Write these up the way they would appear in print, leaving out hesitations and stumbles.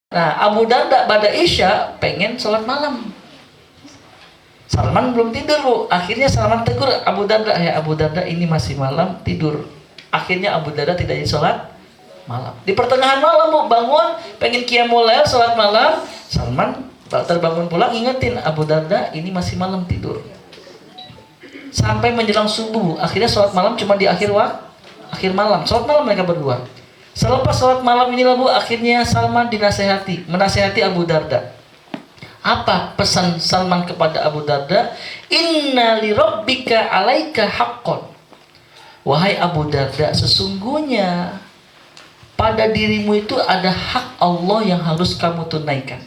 Nah, Abu Darda pada Isya pengen sholat malam. Salman belum tidur, Bu. Akhirnya Salman tegur Abu Darda, "Ya Abu Darda, ini masih malam, tidur." Akhirnya Abu Darda tidak jadi sholat malam. Di pertengahan malam, Bu, bangun pengen qiyamul lail, sholat malam. Salman terbangun pulang ingetin Abu Darda, ini masih malam, tidur. Sampai menjelang subuh, akhirnya sholat malam cuma di akhir malam. Sholat malam mereka berdua. Selepas sholat malam inilah, Bu, akhirnya Salman menasehati Abu Darda. Apa pesan Salman kepada Abu Darda? Inna li rabbika alaika haqqon. Wahai Abu Darda, sesungguhnya pada dirimu itu ada hak Allah yang harus kamu tunaikan.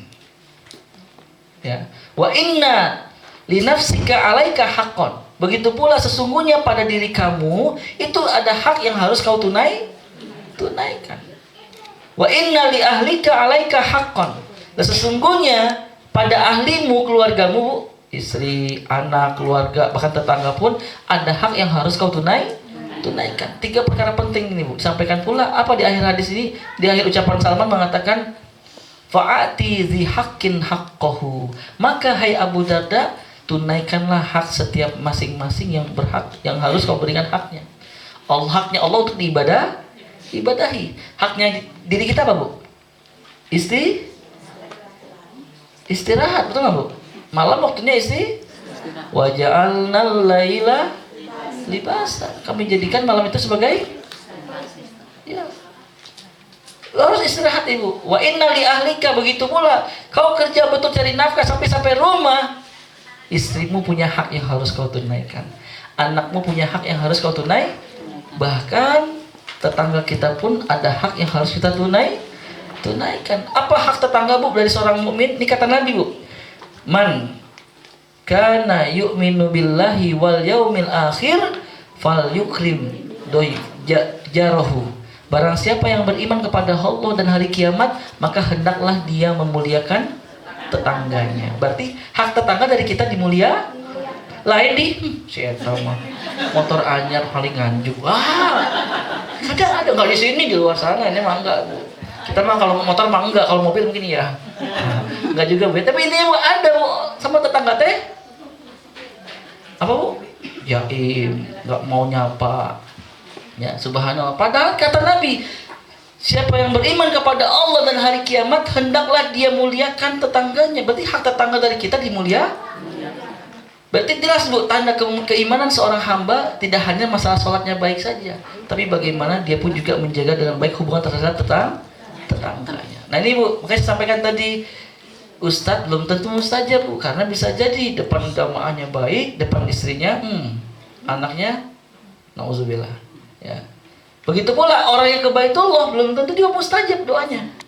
Ya. Wa inna li nafsika alaika haqqon. Begitu pula sesungguhnya pada diri kamu itu ada hak yang harus kau tunaikan. Wa inna li ahlika alaika haqqan. Dan sesungguhnya pada ahlimu, keluargamu, istri, anak, keluarga, bahkan tetangga pun ada hak yang harus kau tunaikan. 3 perkara penting ini, Bu. Disampaikan pula apa di akhir hadis ini? Di akhir ucapan Salman mengatakan fa'ati dzi haqqin haqqahu. Maka hai Abu Darda, tunaikanlah hak setiap masing-masing yang berhak, yang harus kau berikan haknya. Haknya Allah untuk ibadahi. Haknya diri kita apa, Bu? Istirahat, betul nggak, Bu? Malam waktunya wa ja'alnal laila libasa. Kami jadikan malam itu sebagai harus istirahat, Ibu. Wa inna li ahlika, begitu pula kau kerja betul cari nafkah sampai rumah, istrimu punya hak yang harus kau tunaikan. Anakmu punya hak yang harus kau tunaikan. Bahkan tetangga kita pun ada hak yang harus kita tunaikan. Apa hak tetangga, Bu, dari seorang mukmin? Ini kata Nabi, Bu. Man kana yu'minu billahi wal yaumil akhir falyukrim jarahu. Barang siapa yang beriman kepada Allah dan hari kiamat, maka hendaklah dia memuliakan tetangganya. Berarti hak tetangga dari kita dimulia. Lain di si eta mah motor anyar paling nganjuk. Ada enggak di sini, di luar sana ini mah enggak, Bu. Kita mah kalau motor mah enggak, kalau mobil mungkin ya. Enggak juga, Bu. Tapi intinya, Bu, ada, Bu, sama tetangga teh. Apa, Bu? Jaim, enggak mau nyapa. Ya, subhanallah. Padahal kata Nabi, siapa yang beriman kepada Allah dan hari kiamat, hendaklah dia muliakan tetangganya. Berarti hak tetangga dari kita dimuliakan. Berarti jelas, Bu, tanda keimanan seorang hamba tidak hanya masalah sholatnya baik saja, tapi bagaimana dia pun juga menjaga dengan baik hubungan terhadap tetangganya. Nah ini, Bu, makanya saya sampaikan tadi, Ustadz belum tentu mustajab, Bu, karena bisa jadi depan jamaahnya baik, depan istrinya, anaknya, nauzubillah. Ya. Begitu pula orang yang ke Baitullah belum tentu dia mustajab doanya.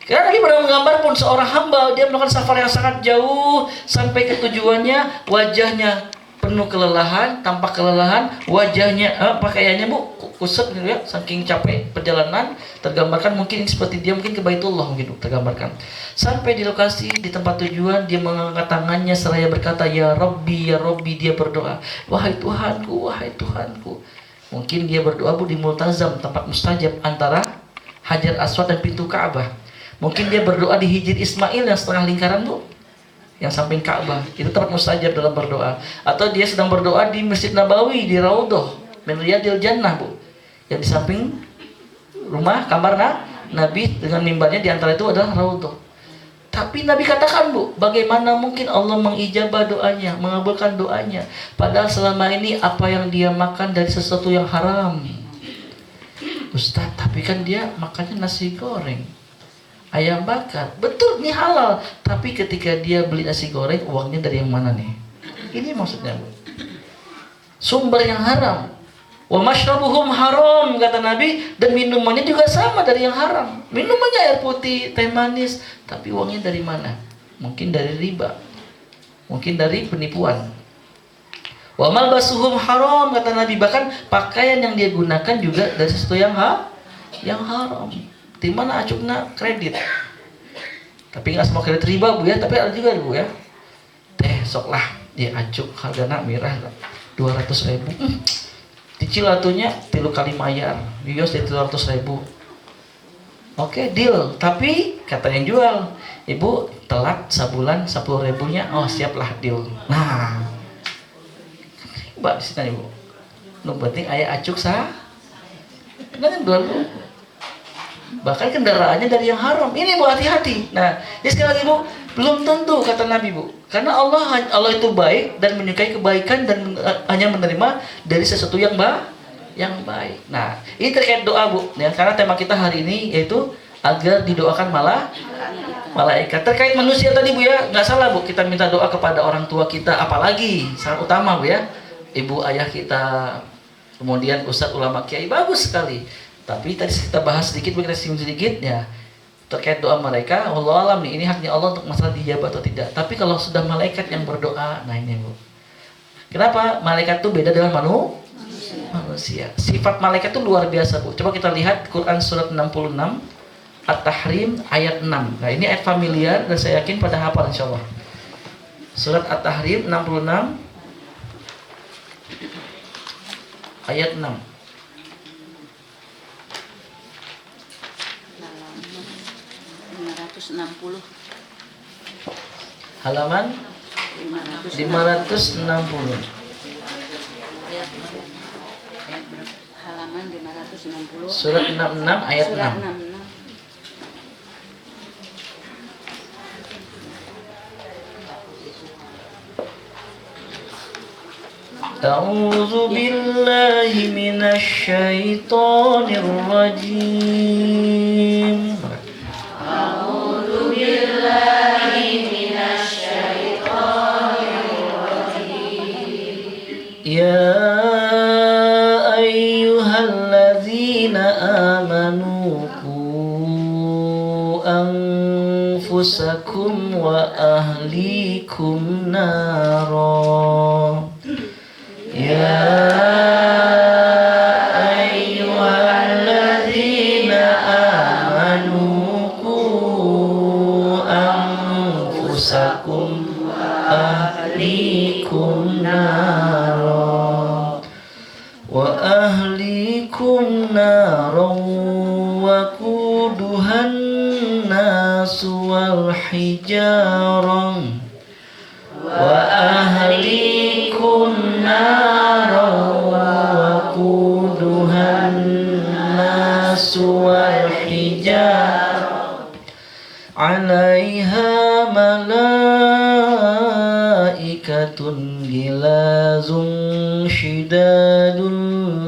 Karena Nabi pernah menggambar pun seorang hamba, dia melakukan safar yang sangat jauh sampai ke tujuannya, wajahnya penuh kelelahan, tampak kelelahan, wajahnya pakaiannya, Bu, kusut gitu ya, saking capek perjalanan. Tergambarkan mungkin seperti dia mungkin ke Baitullah, mungkin tergambarkan. Sampai di lokasi, di tempat tujuan, dia mengangkat tangannya seraya berkata, ya Rabbi, dia berdoa, wahai Tuhanku, wahai Tuhanku. Mungkin dia berdoa, Bu, di Multazam, tempat mustajab antara Hajar Aswad dan pintu Ka'bah. Mungkin dia berdoa di Hijr Ismail yang setengah lingkaran, Bu, yang samping Ka'bah. Itu tempat mustajab dalam berdoa. Atau dia sedang berdoa di Masjid Nabawi, di Raudhah min Riyadil Jannah, Bu, yang di samping rumah kamar Nabi, dengan mimbarnya di antara itu adalah Raudhah. Tapi Nabi katakan, Bu, bagaimana mungkin Allah mengijabah doanya, mengabulkan doanya, padahal selama ini apa yang dia makan dari sesuatu yang haram. Ustaz, tapi kan dia makannya nasi goreng, ayam bakar, betul ini halal, tapi ketika dia beli nasi goreng, uangnya dari yang mana nih? Ini maksudnya, Bu. Sumber yang haram. Wa mashrabuhum haram, kata Nabi, dan minumannya juga sama dari yang haram. Minumannya air putih, teh manis, tapi uangnya dari mana? Mungkin dari riba, mungkin dari penipuan. Wa malbasuhum haram, kata Nabi, bahkan pakaian yang dia gunakan juga dari sesuatu yang haram. Di mana acukna kredit, tapi nggak semua kredit riba, Bu, ya, tapi ada juga, Bu, ya, teh soklah dia acuk hargana mirah 200.000, cicil atunya 3 kali mayar, bios dari 300.000. Oke, deal. Tapi kata yang jual, ibu telat sebulan 10.000-nya, oh siaplah deal. Nah, mbak di sini ibu. Nu penting ayah acuk sah. Nah, dulu. Bahkan kendaraannya dari yang haram. Ini bu, hati-hati. Nah, ini sekali lagi bu, belum tentu kata Nabi bu. Karena Allah itu baik dan menyukai kebaikan dan hanya menerima dari sesuatu yang baik. Nah, ini terkait doa bu. Ya, karena tema kita hari ini yaitu agar didoakan malaikat. Terkait manusia tadi bu ya, nggak salah bu. Kita minta doa kepada orang tua kita, apalagi sangat utama bu ya. Ibu ayah kita, kemudian ustadz ulama kiai, bagus sekali. Tapi tadi kita bahas sedikit, kita singgung sedikit ya terkait doa mereka. Allah alam nih, ini haknya Allah untuk masalah dijabah atau tidak. Tapi kalau sudah malaikat yang berdoa, nah ini bu. Kenapa malaikat itu beda dengan manusia? Sifat malaikat itu luar biasa bu. Coba kita lihat Quran surat 66 At-Tahrim ayat 6. Nah ini ayat familiar dan saya yakin pada hafal insyaallah. Surat At-Tahrim 66 ayat 6. Halaman 560. Halaman 560. Surat 66 ayat 6. A'udzu billahi minasy syaithanir rajim. Ya ayyuhalladzina amanu qu anfusakum wa ahlikum nara. Ya ayyuhalladzina amanu qu anfusakum wa ahlikum nara. وأهليكم نارا وقودها الناس والحجارة وأهليكم نارا وقودها الناس والحجارة عليها ملائكة غلاظ شداد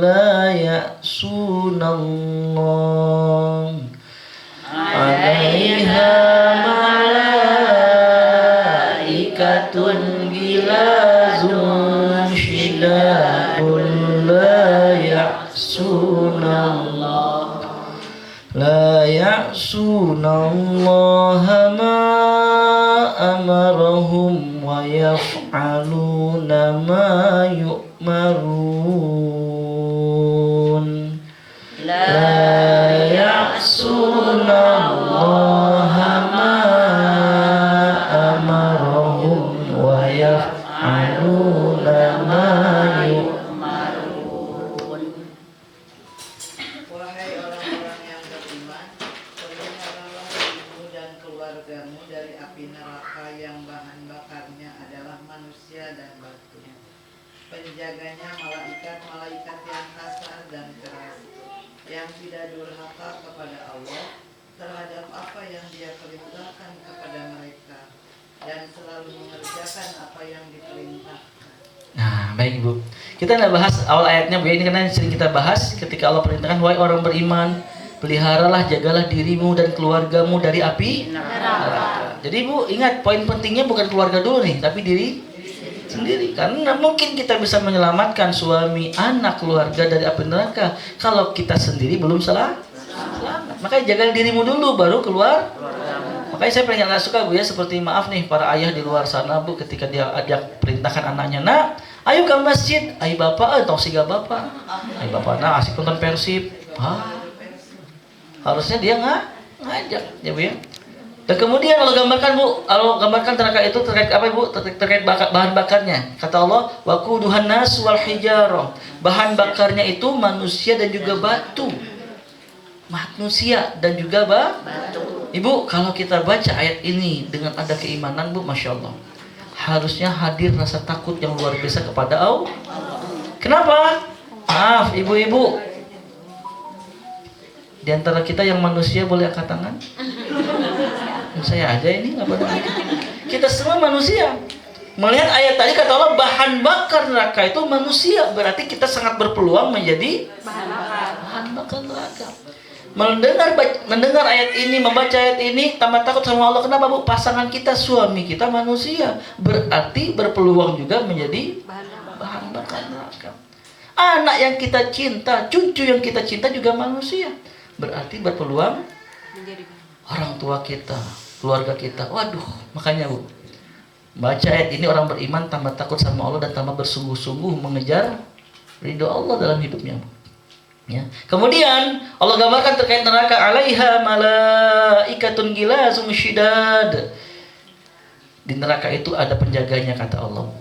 لا يعصون الله عليها ملائكة غلاظ شداد لا يعصون الله ما أمرهم ويفعلون ما يؤمرون لا يعصون الله ما أمرهم ويفعلون ما يؤمرون. Wahai orang-orang yang beriman, peliharalah dirimu dan keluargamu dari api neraka yang bahan bakarnya adalah manusia dan batu. Penjaganya malaikat-malaikat yang kasar dan keras, yang tidak durhaka kepada Allah terhadap apa yang Dia perintahkan kepada mereka, dan selalu mengerjakan apa yang diperintahkan. Nah, baik Ibu. Kita tidak bahas awal ayatnya Bu. Ini karena sering kita bahas ketika Allah perintahkan, wahai orang beriman, peliharalah, jagalah dirimu dan keluargamu dari api neraka. Jadi Ibu ingat, poin pentingnya bukan keluarga dulu nih, tapi diri sendiri. Karena mungkin kita bisa menyelamatkan suami, anak, keluarga dari api neraka kalau kita sendiri belum selamat. Makanya jaga dirimu dulu baru keluar. Makanya saya paling nggak suka Bu ya, seperti maaf nih para ayah di luar sana Bu, ketika dia ajak perintahkan anaknya, nak ayo ke masjid, ayo bapak, atau siga bapak, ayo bapak, nah asik nonton Persib. Harusnya dia ngajak ya Bu ya. Dan kemudian kalau gambarkan neraka itu terkait apa Ibu? Terkait bahan bakarnya. Kata Allah, waquduhan nas wal hijarah. Bahan bakarnya itu manusia dan juga batu. manusia dan juga Ibu, kalau kita baca ayat ini dengan ada keimanan Bu, Masya Allah, harusnya hadir rasa takut yang luar biasa kepada Allah. Kenapa? Maaf ibu-ibu, di antara kita yang manusia boleh angkat tangan? Saya aja ini nggak boleh. Kita semua manusia. Melihat ayat tadi kata Allah bahan bakar neraka itu manusia, berarti kita sangat berpeluang menjadi bahan bakar neraka. Mendengar ayat ini, membaca ayat ini, tambah takut sama Allah. Kenapa Bu? Pasangan kita, suami kita manusia, berarti berpeluang juga menjadi bahan bakar neraka. Anak yang kita cinta, cucu yang kita cinta juga manusia, berarti berpeluang orang tua kita, keluarga kita. Waduh, makanya Bu, baca ayat ini orang beriman tambah takut sama Allah dan tambah bersungguh-sungguh mengejar ridho Allah dalam hidupnya Bu. Ya. Kemudian Allah gambarkan terkait neraka, alaiha malaikatun gilazum syidad. Di neraka itu ada penjaganya kata Allah.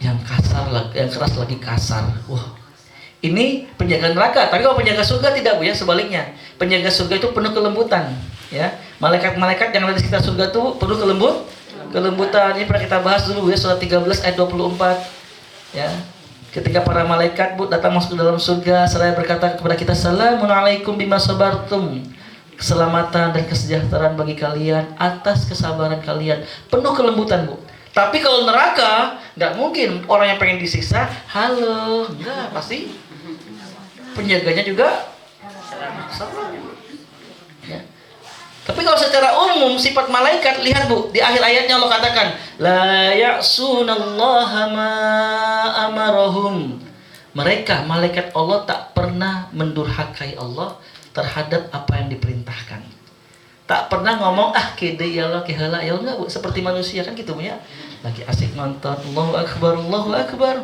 Yang kasar, yang keras lagi kasar. Wah. Ini penjaga neraka, tapi kalau penjaga surga tidak Bu ya, sebaliknya. Penjaga surga itu penuh kelembutan, ya. Malaikat-malaikat yang ada di sekitar surga itu penuh kelembutan. Ini pernah kita bahas dulu ya, surat 13 ayat 24. Ya. Ketika para malaikat Bu datang masuk ke dalam surga, seraya berkata kepada kita, "Assalamun alaikum bima sabartum." Keselamatan dan kesejahteraan bagi kalian atas kesabaran kalian. Penuh kelembutan Bu. Tapi kalau neraka, nggak mungkin orang yang pengen disiksa, halo, enggak, pasti penjaganya juga sabar. Ya. Tapi kalau secara umum sifat malaikat, lihat Bu, di akhir ayatnya Allah katakan, la ya'sunallaha ma amarahum. Mereka, malaikat Allah tak pernah mendurhakai Allah terhadap apa yang diperintahkan. Tak pernah ngomong kede ya Allah kehala ya enggak Bu, seperti manusia kan gitu Bu ya. Lagi asik nonton, Allahu akbar, Allahu akbar.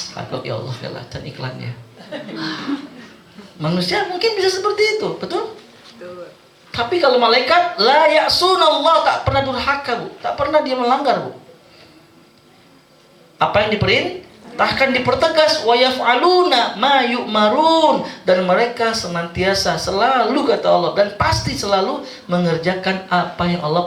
Takut ya Allah kalah dan iklannya. Manusia mungkin bisa seperti itu, betul? Tapi kalau malaikat la ya'sunallah, tak pernah durhaka Bu, tak pernah dia melanggar Bu. Apa yang diperintahkan dipertegas, wa yaf'aluna ma yu'marun, dan mereka senantiasa selalu kata Allah dan pasti selalu mengerjakan apa yang Allah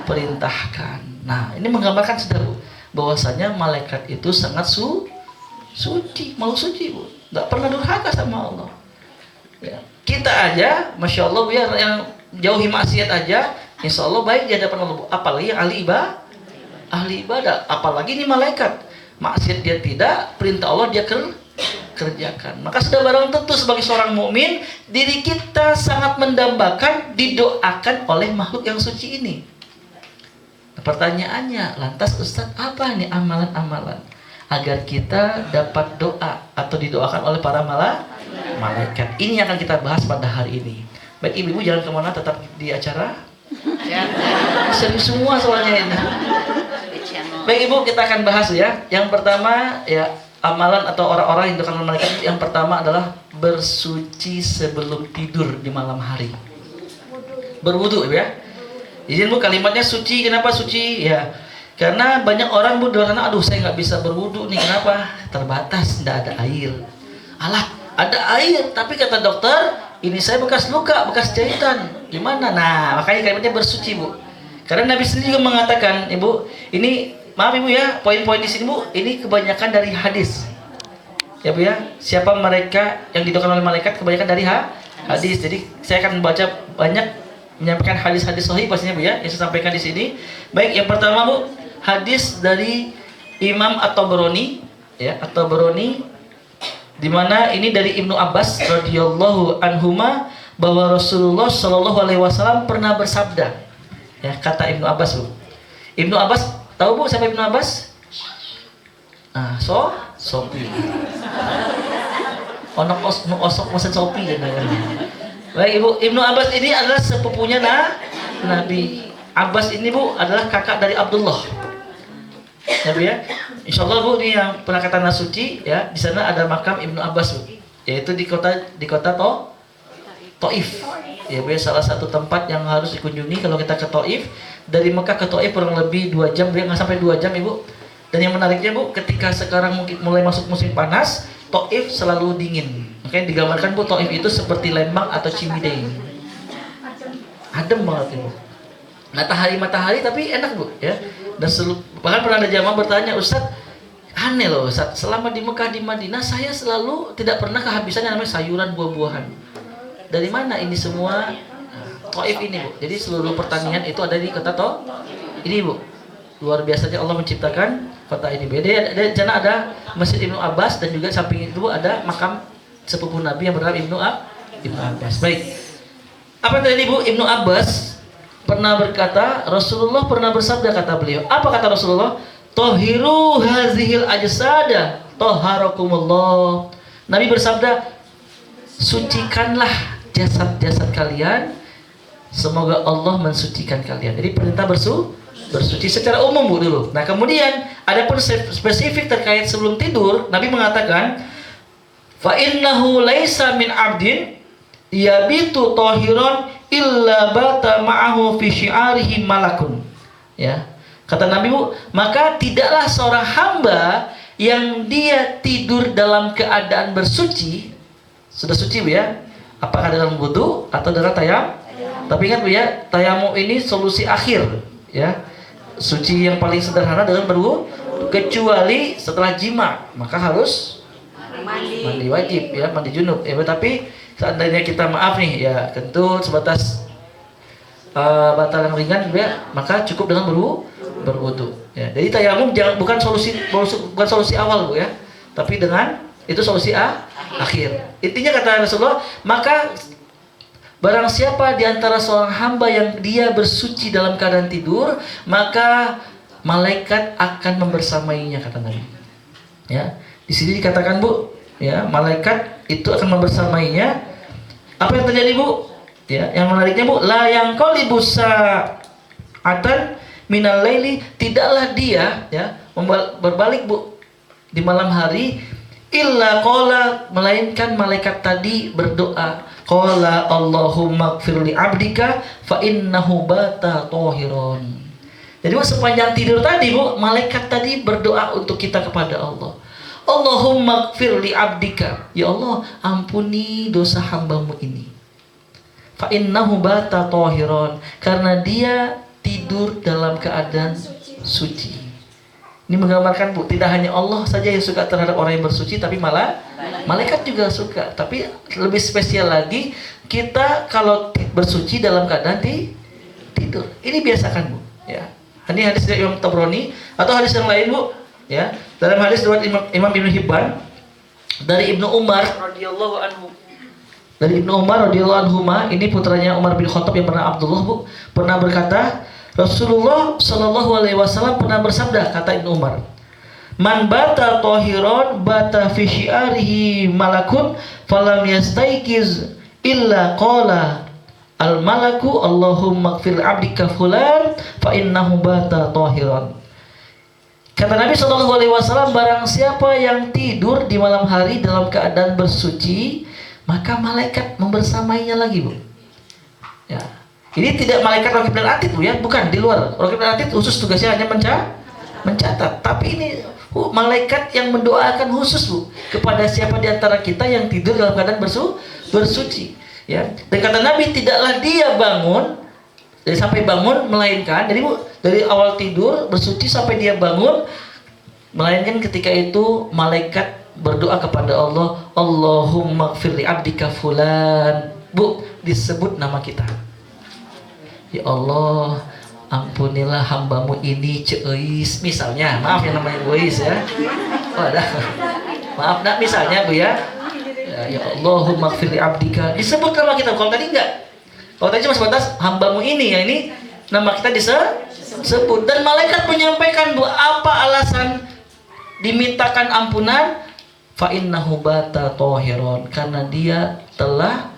perintahkan. Nah, ini menggambarkan sudah Bu, bahwasanya malaikat itu sangat suci, mau suci Bu, enggak pernah durhaka sama Allah. Ya. Kita aja, Masya Allah biar yang jauhi maksiat aja, Insya Allah baik di hadapan Allah. Apalagi yang ahli ibadah, apalagi ini malaikat. Maksiat dia tidak, perintah Allah dia kerjakan. Maka sudah barang tentu sebagai seorang mukmin, diri kita sangat mendambakan didoakan oleh makhluk yang suci ini. Nah, pertanyaannya, lantas Ustaz, apa nih amalan-amalan agar kita dapat doa atau didoakan oleh para malaikat? Ini yang akan kita bahas pada hari ini. Baik ibu-ibu jangan kemana, tetap di acara. Serius semua soalnya ini. Baik ibu, kita akan bahas ya. Yang pertama ya, amalan atau orang-orang yang didoakan oleh malaikat. Yang pertama adalah bersuci sebelum tidur di malam hari. Berwudu ya. Izin Bu, kalimatnya suci. Kenapa suci? Ya, karena banyak orang Bu di luar sana, aduh saya nggak bisa berwudu nih. Kenapa? Terbatas, tidak ada air. Alah, ada air, tapi kata dokter, ini saya bekas luka, bekas jahitan. Gimana? Nah, makanya kalimatnya bersuci Bu. Karena Nabi sendiri juga mengatakan, Ibu, ini maaf Ibu ya, poin-poin di sini Bu, ini kebanyakan dari hadis. Ya Bu ya, siapa mereka yang didoakan oleh malaikat kebanyakan dari hadis. Jadi saya akan membaca banyak menyampaikan hadis-hadis sahih pastinya Bu ya, yang saya sampaikan di sini. Baik, yang pertama Bu, hadis dari Imam At-Tabrani ya, At-Tabrani, di mana ini dari Ibnu Abbas radhiyallahu anhuma, bahwa Rasulullah shallallahu alaihi wasallam pernah bersabda. Ya, kata Ibnu Abbas Bu. Ibnu Abbas, tahu Bu siapa Ibnu Abbas? Sopi. Onok osok mesin Sopi dan lain-lain. Baik Ibu, Ibnu Abbas ini adalah sepupunya Nabi. Abbas ini Bu adalah kakak dari Abdullah. Ya Bu ya. Insyaallah Bu, ini yang pernah kata Nasuci ya, di sana ada makam Ibnu Abbas Bu, yaitu di kota Taif. Ya Bu, salah satu tempat yang harus dikunjungi kalau kita ke Taif. Dari Mekah ke Taif kurang lebih 2 jam, nggak sampai 2 jam Ibu. Dan yang menariknya Bu, ketika sekarang mungkin mulai masuk musim panas, Taif selalu dingin. Makanya digambarkan Bu, Taif itu seperti Lembang atau Cimideng. Adem banget Ibu. Matahari tapi enak Bu ya. Dan bahkan pernah ada jamaah bertanya, Ustadz, aneh loh Ustadz, selama di Mekah di Madinah saya selalu tidak pernah kehabisan yang namanya sayuran buah-buahan. Dari mana ini semua? Taif ini Bu. Jadi seluruh pertanian itu ada di kota Taif. Ini Bu. Luar biasanya Allah menciptakan kota ini. Beda ada jana ada Masjid Ibnu Abbas dan juga samping itu ada makam sepupu Nabi yang bernama Ibnu Abbas. Baik. Apa tadi Bu? Ibnu Abbas pernah berkata, Rasulullah pernah bersabda, kata beliau. Apa kata Rasulullah? Tohiru hazihil ajsada toharakumullah. Nabi bersabda, sucikanlah jasad-jasad kalian, semoga Allah mensucikan kalian. Jadi perintah bersuci secara umum Bu dulu. Nah kemudian ada pun spesifik terkait sebelum tidur. Nabi mengatakan, fa innahu laisa min abdin yabitu tahiran illa bata ma'ahu fi syi'arihi malakun. Ya. Kata Nabi Bu, maka tidaklah seorang hamba yang dia tidur dalam keadaan bersuci, sudah suci Bu ya, apakah dalam wudu atau dalam tayamum. Tapi ingat Bu ya, tayamum ini solusi akhir ya. Suci yang paling sederhana dengan berwudu, kecuali setelah jima, maka harus mandi wajib ya, mandi junub ya. Tapi seandainya kita maaf nih ya, kentut sebatas batal yang ringan ya, maka cukup dengan berwudu ya. Jadi tayamum bukan solusi awal Bu ya, tapi dengan itu solusi akhir. Intinya kata Rasulullah, maka barang siapa di antara seorang hamba yang dia bersuci dalam keadaan tidur, maka malaikat akan membersamainya, kata Nabi. Ya, di sini dikatakan Bu, ya, malaikat itu akan membersamainya. Apa yang terjadi Bu? Ya, yang menariknya Bu, la yang qalibu sa'atan minal laili, tidaklah dia ya berbalik Bu di malam hari, illa qala, melainkan malaikat tadi berdoa, qala Allahumma ighfir li 'abdika fa innahu bata tahiran. Jadi Bu, sepanjang tidur tadi Bu, malaikat tadi berdoa untuk kita kepada Allah. Allahumma ighfir li 'abdika, ya Allah ampuni dosa hambamu ini. Fa innahu bata tahiran, karena dia tidur dalam keadaan suci. Ini menggambarkan Bu, tidak hanya Allah saja yang suka terhadap orang yang bersuci, tapi malah malaikat juga suka. Tapi lebih spesial lagi, kita kalau bersuci dalam keadaan tidur. Ini biasakan Bu ya. Ini hadis dari Imam Tabrani atau hadis yang lain Bu ya. Dalam hadis riwayat Imam Ibnu Hibban dari Ibnu Umar radhiyallahu anhu. Dari Ibnu Umar radhiyallahu anhu, ini putranya Umar bin Khattab yang pernah Abdullah Bu, pernah berkata, Rasulullah Shallallahu Alaihi Wasallam pernah bersabda, kata Ibnu Umar, man bata tahiron bata fi syi'arihi malakun falam yastaiqiz illa qala al malaku Allahumma ighfir 'abdika fulan fa innahu bata tahiron. Kata Nabi Shallallahu Alaihi Wasallam, barang siapa yang tidur di malam hari dalam keadaan bersuci, maka malaikat membersamainya lagi Bu ya. Ini tidak malaikat Raqib dan Atid Bu ya, bukan, di luar. Raqib dan Atid khusus tugasnya hanya mencatat. Tapi ini malaikat yang mendoakan khusus Bu kepada siapa di antara kita yang tidur dalam keadaan bersuci ya. Dan kata Nabi, tidaklah dia bangun dari sampai bangun, melainkan jadi Bu, dari awal tidur bersuci sampai dia bangun, melainkan ketika itu malaikat berdoa kepada Allah, Allahumma ighfir li 'abdika fulan. Bu, disebut nama kita. Ya Allah, ampunilah hambamu ini Ceis, misalnya. Maaf yang namanya Bois ya. Oh, ada. Maaf nak, misalnya Bu ya. Ya Allahumma ighfir li 'abdika. Disebut nama kita. Kalau tadi enggak. Kalau tadi cuma sebatas hambamu ini, ya ini nama kita disebut. Dan malaikat menyampaikan Bu, apa alasan dimintakan ampunan? Fa innahu bata tahiran, karena dia telah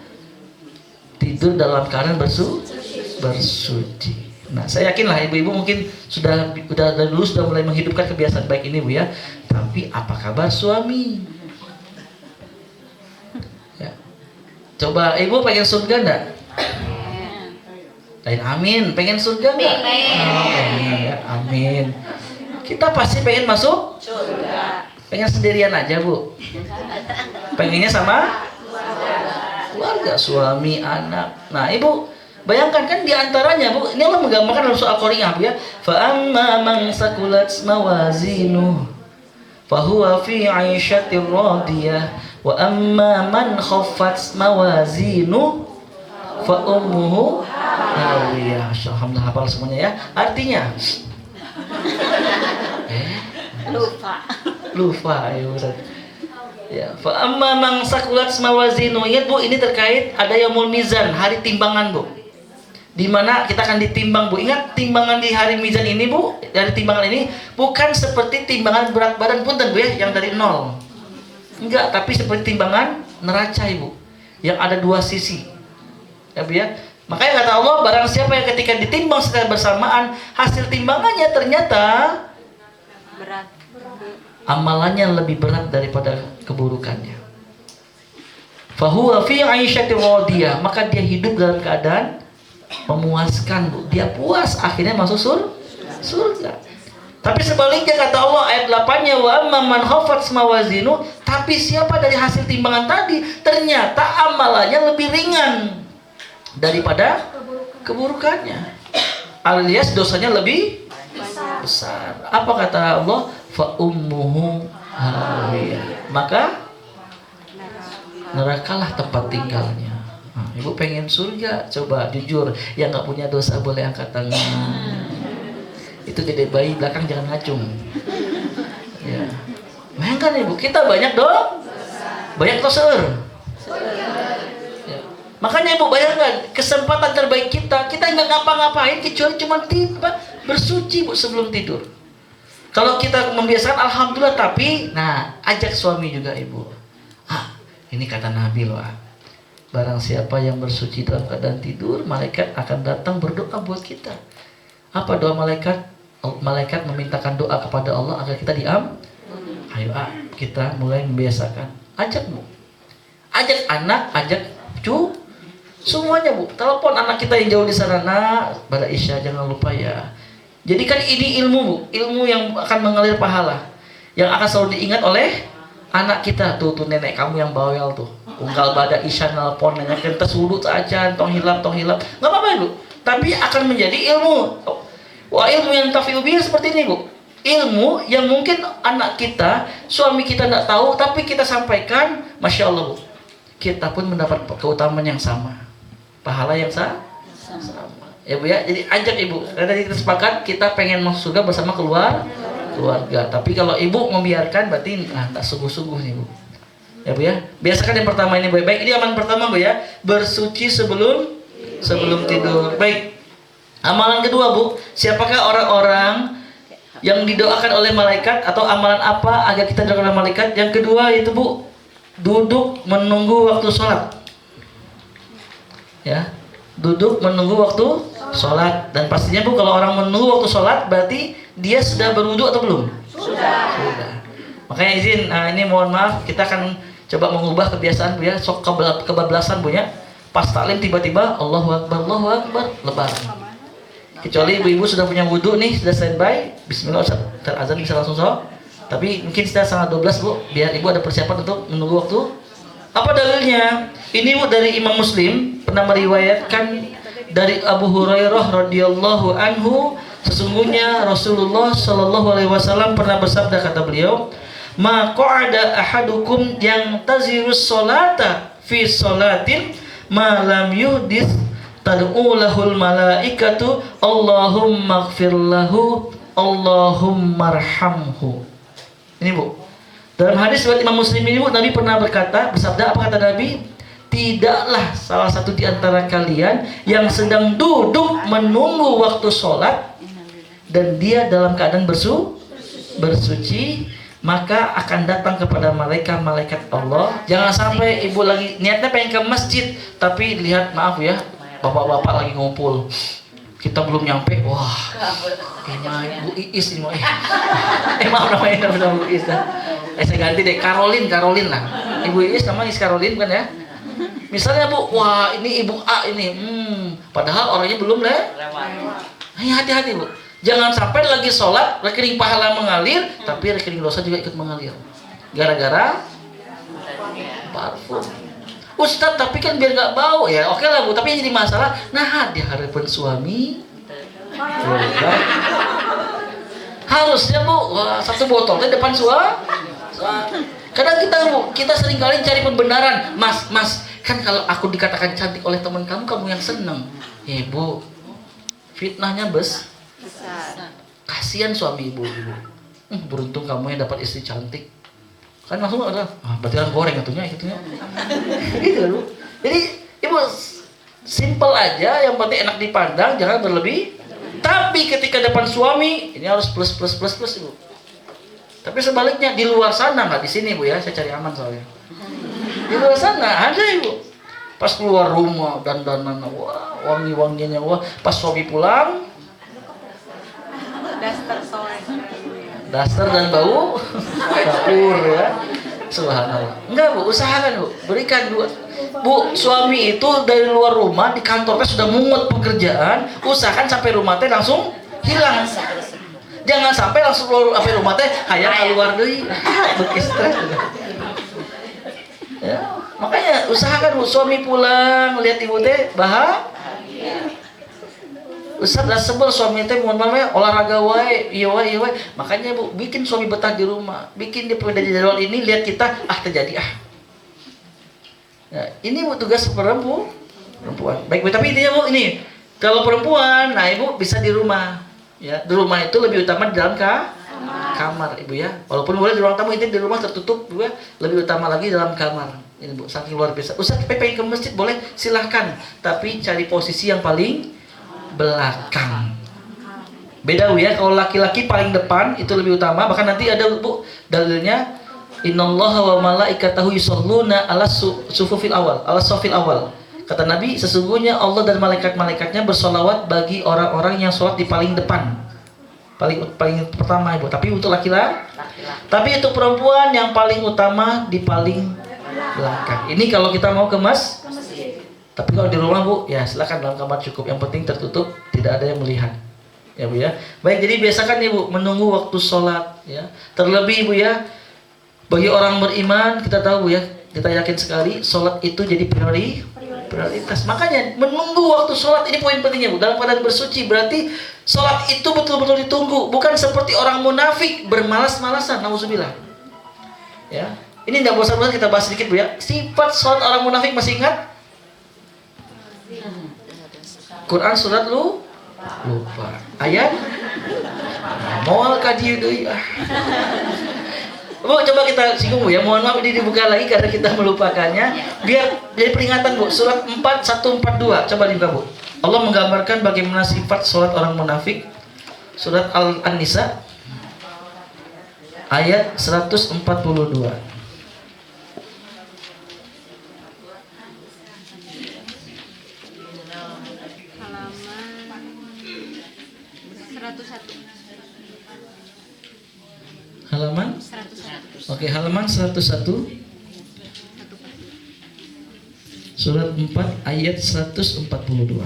tidur dalam keadaan bersuci. Nah, saya yakinlah ibu-ibu mungkin sudah dari dulu sudah mulai menghidupkan kebiasaan baik ini Bu ya. Tapi apa kabar suami? Ya. Coba ibu pengen surga enggak? Lain amin, pengen surga enggak? Pengen. Amin. Kita pasti pengen masuk surga. pengen sendirian aja Bu? Pengennya sama keluarga, suami, anak. Nah Ibu bayangkan kan diantaranya Bu, ini Allah menggambarkan dalam surah Al-Qari'ah Bu ya. Fa amma man sakulat mawazinuh fahuwa fi 'aisyatir radiyah wa amma man khaffat mawazinuh fa ummuhu hawiyah. Alhamdulillah hafal semuanya ya. Artinya lupa ayo Ustaz. Ya, fa amma man sakulat mawazinu. Ingat Bu, ini terkait ada yaumul mizan, hari timbangan Bu. Di mana kita akan ditimbang Bu. Ingat timbangan di hari mizan ini Bu, dari timbangan ini bukan seperti timbangan berat badan punten Bu ya, yang dari nol. Enggak, tapi seperti timbangan neraca Ibu, yang ada dua sisi. Ya Bu ya. Makanya kata Allah, barang siapa yang ketika ditimbang secara bersamaan, hasil timbangannya ternyata Berat. amalannya lebih berat daripada keburukannya. Fahuwa fi 'aisyatir radiyah, maka dia hidup dalam keadaan memuaskan Bu. Dia puas, akhirnya masuk surga. Tapi sebaliknya kata Allah ayat 8-nya, wa amman man khaffat mawazinu, tapi siapa dari hasil timbangan tadi ternyata amalannya lebih ringan daripada keburukannya, alias dosanya lebih besar. Apa kata Allah? Fa ummuhu hawiyah, maka nerakalah tempat tinggalnya. Nah, Ibu pengen surga? Coba jujur, yang nggak punya dosa boleh angkat tangan. Itu gede bayi belakang jangan ngacung. Ya, bayangkan Ibu, kita banyak dong, banyak dosa. Ya. Makanya Ibu bayangkan kesempatan terbaik kita nggak ngapa-ngapain kecuali cuma bersuci Bu sebelum tidur. Kalau kita membiasakan alhamdulillah, tapi ajak suami juga Ibu. Ini kata Nabi loh. Barang siapa yang bersuci dalam keadaan tidur, malaikat akan datang berdoa buat kita. Apa doa malaikat? Malaikat memintakan doa kepada Allah agar kita Ayo kita mulai membiasakan. Ajak Bu. Ajak anak, ajak cucu, semuanya Bu. Telepon anak kita yang jauh di sana, nak, pada Isya jangan lupa ya. Jadi kan ini ilmu Bu, ilmu yang akan mengalir pahala, yang akan selalu diingat oleh anak kita. Tuh nenek kamu yang bawel tuh, unggal pada Isya nelpon nanya kita sulut aja, tong hilap, nggak apa-apa Bu. Tapi akan menjadi ilmu. Wah, ilmu yang tafi'u bihi seperti ini Bu. Ilmu yang mungkin anak kita, suami kita nggak tahu, tapi kita sampaikan, masya Allah Bu. Kita pun mendapat keutamaan yang sama, pahala yang sama. Ya Bu ya, jadi ajak Ibu. Karena tadi kita sepakat kita pengen masuk surga bersama keluarga. Tapi kalau Ibu membiarkan berarti tak sungguh-sungguh nih Bu. Ya Bu ya. Biasakan yang pertama ini baik-baik. Ini amalan pertama Bu ya. Bersuci sebelum tidur. Baik. Amalan kedua Bu, siapakah orang-orang yang didoakan oleh malaikat, atau amalan apa agar kita didoakan oleh malaikat? Yang kedua itu Bu, duduk menunggu waktu sholat. Ya. Duduk menunggu waktu sholat. Dan pastinya Bu, kalau orang menunggu waktu sholat berarti dia sudah berwudu atau belum? Sudah. Makanya izin, ini mohon maaf, kita akan coba mengubah kebiasaan Bu ya. Sok kebablasan Bu ya. Pas taklim tiba-tiba Allahu Akbar, lebar. Kecuali ibu-ibu sudah punya wudu nih, sudah standby, bismillah Ustaz, azan bisa langsung sholat. Tapi mungkin sudah setengah 12 Bu, biar ibu ada persiapan untuk menunggu waktu. Apa dalilnya? Ini Bu dari Imam Muslim pernah meriwayatkan dari Abu Hurairah radhiyallahu anhu, sesungguhnya Rasulullah shallallahu alaihi wasallam pernah bersabda, kata beliau, ma qa'ada ahadukum yang tazirus sholata fi sholatin ma lam yuhdits tad'u lahul malaikatu Allahumma ighfir lahu Allahumma arhamhu. Ini Bu, dalam hadis riwayat Imam Muslim ini Bu, Nabi pernah bersabda, apa kata Nabi? Tidaklah salah satu di antara kalian yang sedang duduk menunggu waktu sholat dan dia dalam keadaan bersuci, maka akan datang kepada malaikat Allah. Jangan sampai ibu lagi niatnya pengen ke masjid, tapi lihat, maaf ya, bapak-bapak lagi ngumpul, kita belum nyampe, wah, Bu Iis ini, maaf namanya Bu Iis. Saya ganti deh, Caroline lah. Ibu Iis namanya Caroline kan ya. Misalnya Bu, wah ini Ibu A ini, padahal orangnya belum lewat. Hati-hati Bu. Jangan sampai lagi sholat, rekening pahala mengalir, tapi rekening dosa juga ikut mengalir. Gara-gara parfum. Ustadz, tapi kan biar nggak bau ya. Oke lah Bu, tapi yang jadi masalah, nah di hadapan suami. Harusnya Bu, satu botolnya depan suami. Kadang kita sering kali cari pembenaran. Mas, kan kalau aku dikatakan cantik oleh teman kamu, kamu yang seneng. Bu, fitnahnya besar. Kasihan suami ibu. Beruntung kamu yang dapat istri cantik. Kan langsung ada, berarti orang goreng itunya. Gitu Bu. Jadi ibu simple aja, yang penting enak dipandang, jangan berlebih. Tapi ketika depan suami, ini harus plus ibu. Tapi sebaliknya di luar sana, nggak di sini Bu ya, saya cari aman soalnya. Di luar sana ada ibu. Pas keluar rumah dandanan, wah wangi-wanginya, wah pas suami pulang, daster dan bau dapur ya. Subhanallah. Enggak Bu, usahakan Bu, berikan Bu, suami itu dari luar rumah di kantornya sudah mungut pekerjaan, usahakan sampai rumah teh langsung hilang. Jangan sampai langsung sampai rumah teh hayang keluar deui. Begitu stres. Ya, makanya usahakan Bu, suami pulang lihat ibu teh bahagia. Ustaz dah sebel suami teh mohon maaf ya, olahraga wae, iya wae. Makanya Bu, bikin suami betah di rumah, bikin dia pada jadwal ini, lihat kita terjadi. Ya, ini Bu tugas perempuan. Baik, tapi intinya Bu ini, kalau perempuan, nah Ibu bisa di rumah. Ya, di rumah itu lebih utama di dalam kamar Ibu ya. Walaupun boleh di ruang tamu, itu di rumah tertutup Bu ya, lebih utama lagi dalam kamar. Ini Bu, saking luar biasa. Ustaz pengen ke masjid boleh, silahkan, tapi cari posisi yang paling belakang. Beda Bu ya, kalau laki-laki paling depan itu lebih utama. Bahkan nanti ada Bu dalilnya, innallaha wa malaikatahu yusholluna ala sufufil awal, ala safil awal. Kata Nabi, sesungguhnya Allah dan malaikat-malaikatnya bersolawat bagi orang-orang yang sholat di paling depan, paling pertama Ibu. Tapi untuk laki-laki, tapi untuk perempuan yang paling utama di paling belakang. Ini kalau kita mau ke masjid. Tapi kalau di rumah Bu, ya silakan dalam kamar cukup. Yang penting tertutup, tidak ada yang melihat. Ya Bu ya. Baik, jadi biasakan Ibu menunggu waktu sholat. Ya. Terlebih Bu ya, bagi orang beriman kita tahu Bu ya, kita yakin sekali sholat itu jadi prioritas. Makanya menunggu waktu sholat ini poin pentingnya Bu. Dalam keadaan bersuci berarti sholat itu betul-betul ditunggu. Bukan seperti orang munafik bermalas-malasan. Nauzubillah. Ya. Ini tidak bosan-bosan kita bahas sedikit Bu ya. Sifat sholat orang munafik masih ingat? Quran surat lupa ayat moal kadieu deui. Bu, coba kita singgung Bu ya. Mohon maaf ini dibuka lagi karena kita melupakannya. Biar jadi peringatan Bu. Surat 4142. Coba dibuka Bu. Allah menggambarkan bagaimana sifat sholat orang munafik. Surat An-Nisa ayat 142. Halaman 101. Oke, halaman 101. Surat 4 ayat 142.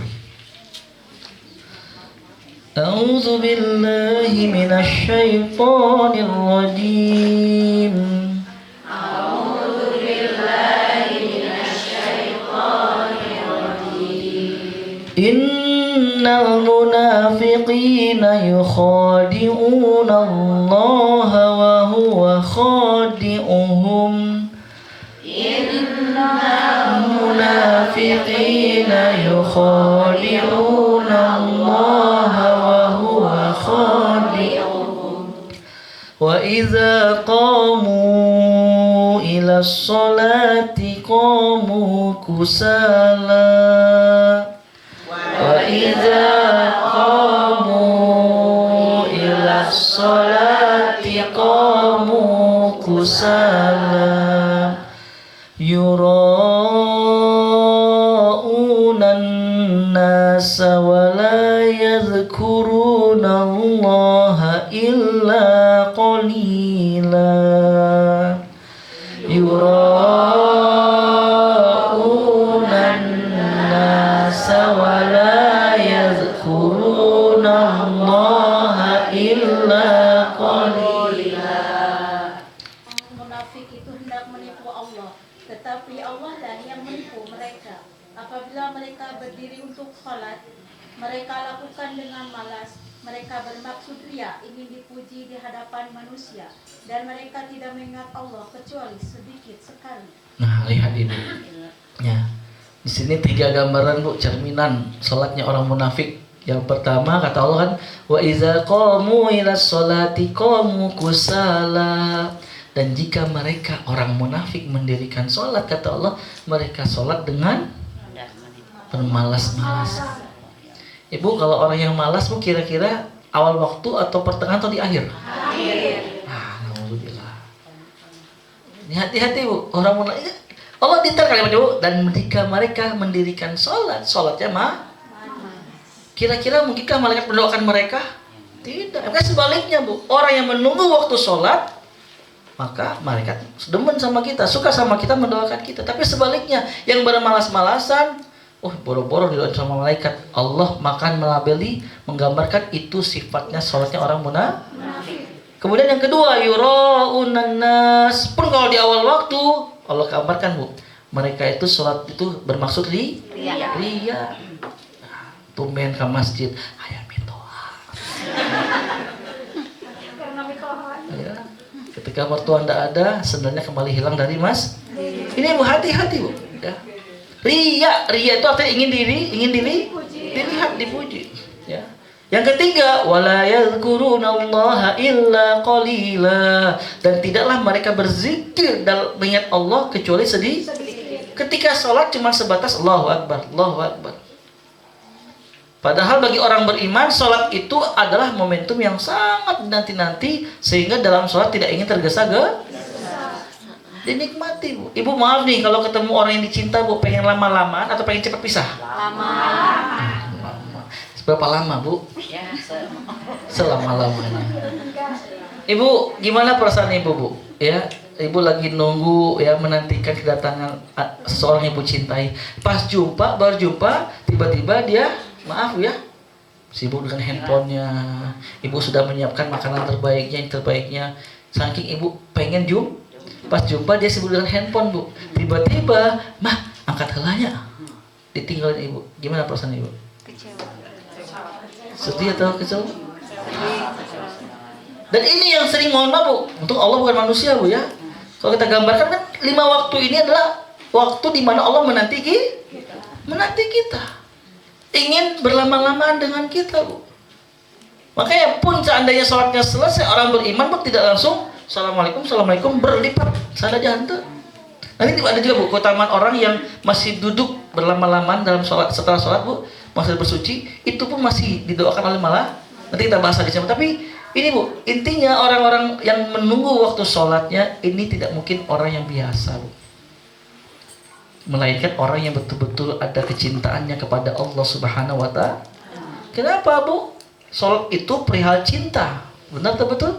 A'udzu billahi minasy syaithanir rajim. A'udzu billahi minasy syaithanir rajim. Innal munafiqina yukhadi'una Allah wa huwa khadi'uhum. Innal munafiqina yukhadi'una Allah wa huwa khadi'uhum. Wa idza qamu ila sholati qamu kusala. Wa idza qamu ila sholati qamu kusala yura'unan nasa wa la yadhkuruna Allah illa qalila. Yura'unan nasa wa la yadhkuruna Allah berdiri untuk sholat, mereka lakukan dengan malas. Mereka bermaksud ria, ingin dipuji di hadapan manusia, dan mereka tidak mengingat Allah kecuali sedikit sekali. Nah, lihat ini. Ya. Di sini 3 gambaran Bu, cerminan salatnya orang munafik. Yang pertama kata Allah kan, wa iza qamu ilas sholati qamu kusala. Dan jika mereka orang munafik mendirikan sholat, kata Allah, mereka sholat dengan bermalas-malas. Ibu, kalau orang yang malas Bu, kira-kira awal waktu atau pertengahan atau di akhir? Akhir. Alhamdulillah. Ini hati-hati Bu, orang munafik. Allah detail kalimat Bu, dan jika mereka mendirikan sholat, sholatnya kira-kira mungkinkah malaikat mendoakan mereka? Tidak. Maka sebaliknya Bu, orang yang menunggu waktu sholat, maka malaikat demen sama kita, suka sama kita, mendoakan kita. Tapi sebaliknya, yang bermalas-malasan, boro-boro didoain sama malaikat. Allah makan melabeli, menggambarkan itu sifatnya sholatnya orang munafik. Kemudian yang kedua, yura'unan nas. Pun kalau di awal waktu, Allah gambarkan Bu, mereka itu sholat itu bermaksud ria. Tumben ke masjid, ayam mitoa. Ya. Ketika mertua tidak ada, sendalnya kembali hilang dari mas. Ini Bu, hati-hati Bu. Ya. Ria itu artinya ingin dilihat, dipuji. Ya. Yang ketiga, wala yadhkurunallaha illa qalila. Dan tidaklah mereka berzikir dan mengingat Allah kecuali sedikit. Ketika sholat cuma sebatas Allahu Akbar, Allahu Akbar. Padahal bagi orang beriman, sholat itu adalah momentum yang sangat dinanti-nanti, sehingga dalam sholat tidak ingin tergesa-gesa. Dinikmati Bu. Ibu maaf nih, kalau ketemu orang yang dicinta Bu, pengen lama-lamaan atau pengen cepat pisah? Lama. Berapa lama Bu? Ya, Selama-lamanya. Ibu, gimana perasaan Ibu Bu? Ya, Ibu lagi nunggu ya, menantikan kedatangan seseorang yang Ibu cintai. Pas jumpa, baru jumpa, tiba-tiba dia maaf ya, sibuk dengan handphonenya. Ibu sudah menyiapkan makanan terbaiknya. Saking Ibu pengen pas jumpa dia sibuk dengan handphone Bu. Tiba-tiba, mah angkat helanya, ditinggalin Ibu. Gimana perasaan Ibu? kecewa. Sedih atau kecewa? Dan ini yang sering, mohon maaf Bu, untuk Allah bukan manusia Bu ya. Kalau kita gambarkan kan 5 waktu ini adalah waktu di mana Allah menanti kita. Ingin berlama-lamaan dengan kita Bu. Makanya pun seandainya sholatnya selesai, orang beriman pun tidak langsung Assalamualaikum berlipat sana janta. Nanti ada juga Bu, keutamaan orang yang masih duduk berlama-lamaan dalam sholat, setelah sholat Bu, masih bersuci, itu pun masih didoakan oleh malah. Nanti kita bahas di sana. Tapi ini Bu, intinya orang-orang yang menunggu waktu sholatnya ini tidak mungkin orang yang biasa Bu, melainkan orang yang betul-betul ada kecintaannya kepada Allah Subhanahu wa Ta'ala. Kenapa Bu? Sholat itu perihal cinta. Benar atau betul?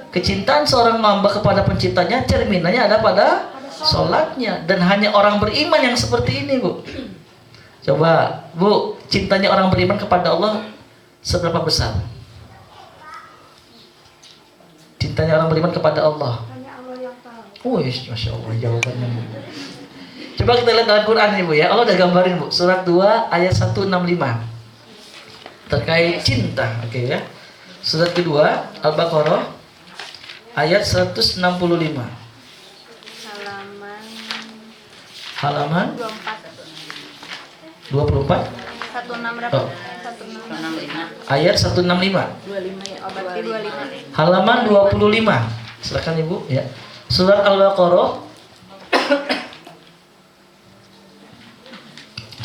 Kecintaan seorang hamba kepada penciptanya, cerminannya ada pada sholatnya. Dan hanya orang beriman yang seperti ini Bu. Coba Bu, cintanya orang beriman kepada Allah seberapa besar? Cintanya orang beriman kepada Allah. Masya Allah jawabannya Bu. Coba kita lihat dalam Quran nih Bu ya. Allah udah gambarin Bu, surat 2 ayat 165 terkait cinta. Oke ya. Surat kedua Al-Baqarah ayat 165. Halaman 24. 16 Oh. Ayat 165. 25 ya. Oh, berarti 25. Halaman 25. Silakan Ibu ya. Surat Al-Baqarah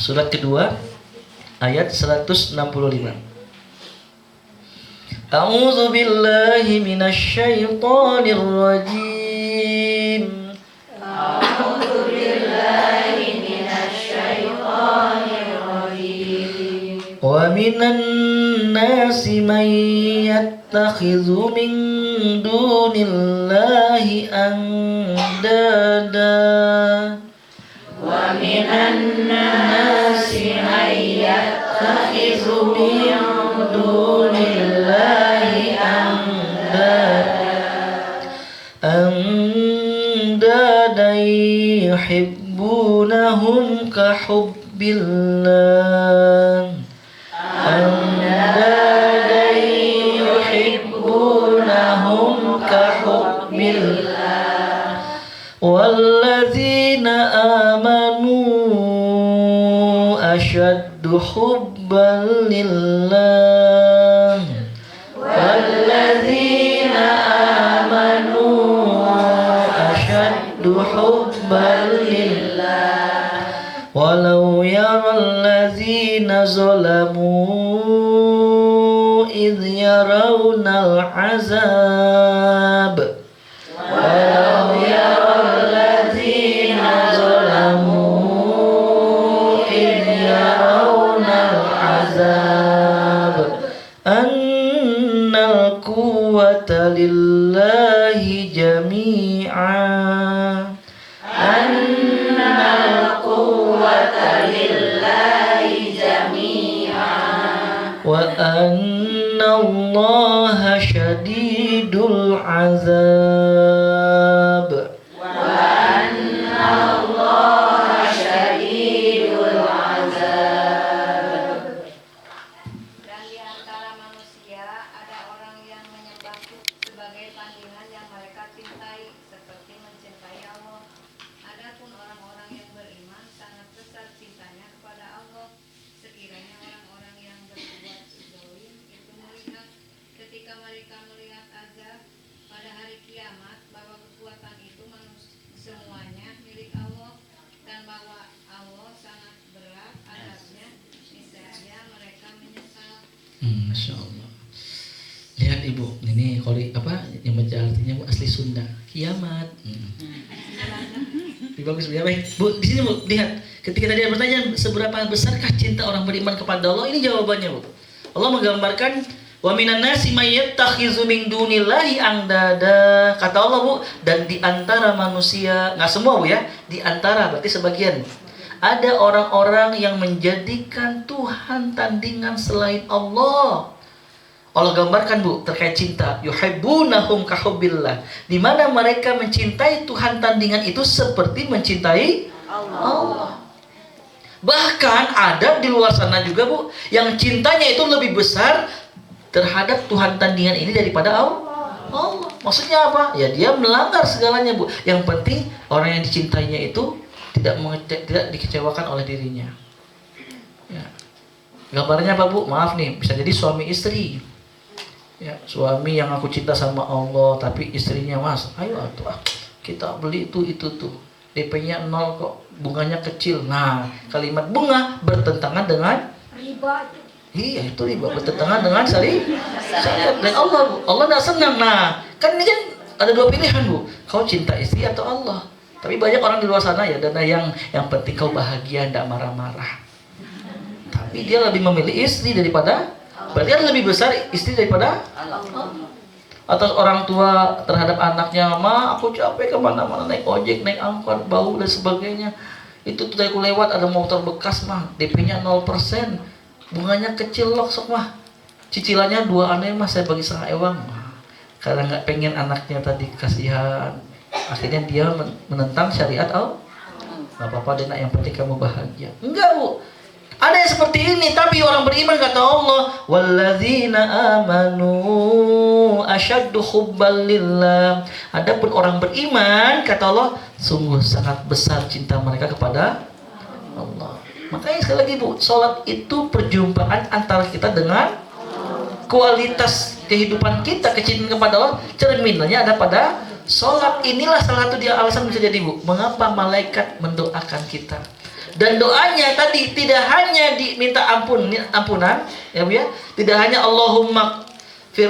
surat kedua ayat 165. A'udzu billahi minasy syaithanir rajim. A'udzu billahi minasy syaithanir rajim. Wa minan nasi man yattakhidhu min dunillahi andada. Wa minan nasi man yattakhidhu min dunillahi andada yuhibbunahum ka hubbillah ashaddu hubban lillah walladzina amanu ashaddu hubban lillah walau yaral ladzina zalamu idh yarawnal azab walau yaral ladzina zalamu idh yarawnal azab annal quwwata lillahi jami'an annal quwwata lillahi jami'an wa annallaha syadidul azab wa annallaha syadidul azab. Dan di antara manusia ada orang yang menyembahku sebagai tandingan yang mereka cintai, seperti mencintai Allah. Adapun orang-orang yang beriman sangat besar cintanya kepada Allah. Sekiranya orang-orang yang berbuat zalim itu melihat ketika mereka melihat azab pada hari kiamat bahwa kekuatan itu semuanya milik Allah dan bahwa Allah sangat berat azabnya, niscaya mereka menyesal. Masya Allah. Lihat ibu, ini kalau yang baca artinya bu asli Sunda. Kiamat. Bagus ya baik. Bu, di sini bu lihat. Ketika tadi ada pertanyaan seberapa besarkah cinta orang beriman kepada Allah, ini jawabannya bu. Allah menggambarkan wa minan nasi may yattakhizu min dunillahi andada. Kata Allah bu, dan di antara manusia, nggak semua bu ya, di antara berarti sebagian. Ada orang-orang yang menjadikan Tuhan tandingan selain Allah. Allah gambarkan bu terkait cinta, yuhibbunahum kahubbillah, di mana mereka mencintai Tuhan tandingan itu seperti mencintai Allah. Bahkan ada di luar sana juga bu yang cintanya itu lebih besar terhadap Tuhan tandingan ini daripada Allah. Maksudnya apa? Ya dia melanggar segalanya bu. Yang penting orang yang dicintainya itu tidak dikecewakan oleh dirinya. Ya. Gambarnya apa bu? Maaf nih, bisa jadi suami istri. Ya, suami yang aku cinta sama Allah, tapi istrinya mas, ayo atuh kita beli itu tuh, DP-nya 0 kok, bunganya kecil. Nah, kalimat bunga bertentangan dengan riba. Iya itu riba, bertentangan dengan syariat dan Allah. Allah tidak senang. Nah, kan ini kan ada dua pilihan bu, kau cinta istri atau Allah. Tapi banyak orang di luar sana ya, dan yang penting kau bahagia, tidak marah-marah. Tapi dia lebih memilih istri daripada, berarti kan lebih besar istri daripada Allah. Atau orang tua terhadap anaknya, ma aku capek kemana-mana naik ojek, naik angkot, bau dan sebagainya. Itu tuh aku lewat ada motor bekas mah, DP-nya 0%, bunganya kecil loh sok mah, cicilannya 2 aneh mah saya bagi 1/2 ewang. Karena nggak pengen anaknya tadi kasihan, akhirnya dia menentang syariat Allah. Nggak apa-apa deh nak, yang penting kamu bahagia. Enggak bu, ada yang seperti ini. Tapi orang beriman kata Allah, walladzina amanu asyaddu hubban lillah. Adapun orang beriman kata Allah, sungguh sangat besar cinta mereka kepada Allah. Makanya sekali lagi bu, sholat itu perjumpaan antara kita dengan kualitas kehidupan kita, kecintaan kepada Allah. Cerminannya ada pada sholat. Inilah salah satu dia alasan bisa jadi bu, mengapa malaikat mendoakan kita. Dan doanya tadi tidak hanya diminta ampunan, ya bu ya. Tidak hanya Allahumma gfir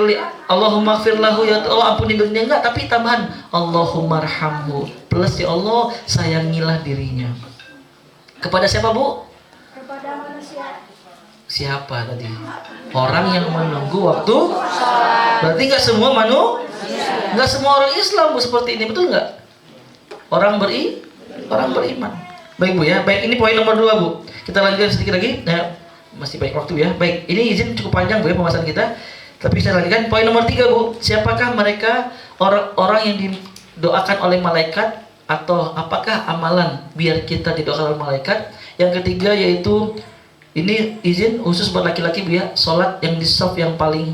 lahu, ya Allah ampuni dunia, enggak, tapi tambahan Allahumma arhamhu, plus ya Allah sayangilah dirinya. Kepada siapa bu? Kepada manusia. Siapa tadi? Orang yang menunggu waktu. Berarti enggak semua enggak semua orang Islam bu seperti ini, betul enggak? Orang beriman. Baik bu ya, baik ini poin nomor 2 bu. Kita lanjutkan sedikit lagi. Nah, masih banyak waktu ya. Baik, ini izin cukup panjang bu ya pembahasan kita. Tapi saya lanjutkan poin nomor 3 bu. Siapakah mereka orang yang didoakan oleh malaikat, atau apakah amalan biar kita didoakan oleh malaikat? Yang ketiga yaitu ini izin khusus buat laki-laki bu ya, sholat yang di shaf yang paling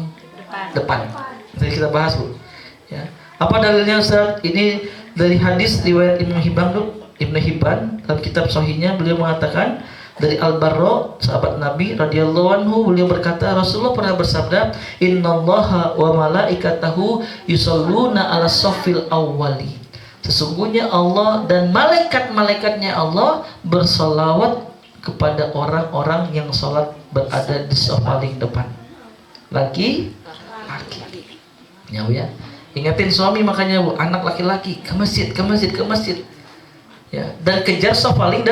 depan. Jadi kita bahas bu. Ya. Apa dalilnya Ustaz? Ini dari hadis riwayat Ibnu Hibban dalam kitab Sahihnya, beliau mengatakan dari Al-Barra, sahabat Nabi radhiyallahu anhu, beliau berkata, Rasulullah pernah bersabda, innallaha wa malaikatahu yusholluna ala saffil awwali. Sesungguhnya Allah dan malaikat-malaikatnya Allah bersolawat kepada orang-orang yang sholat berada di saf paling depan. Laki. Ya Bu ya. Ingatin suami makanya Bu, anak laki-laki ke masjid, ke masjid, ke masjid. Ya, dan kejar saf paling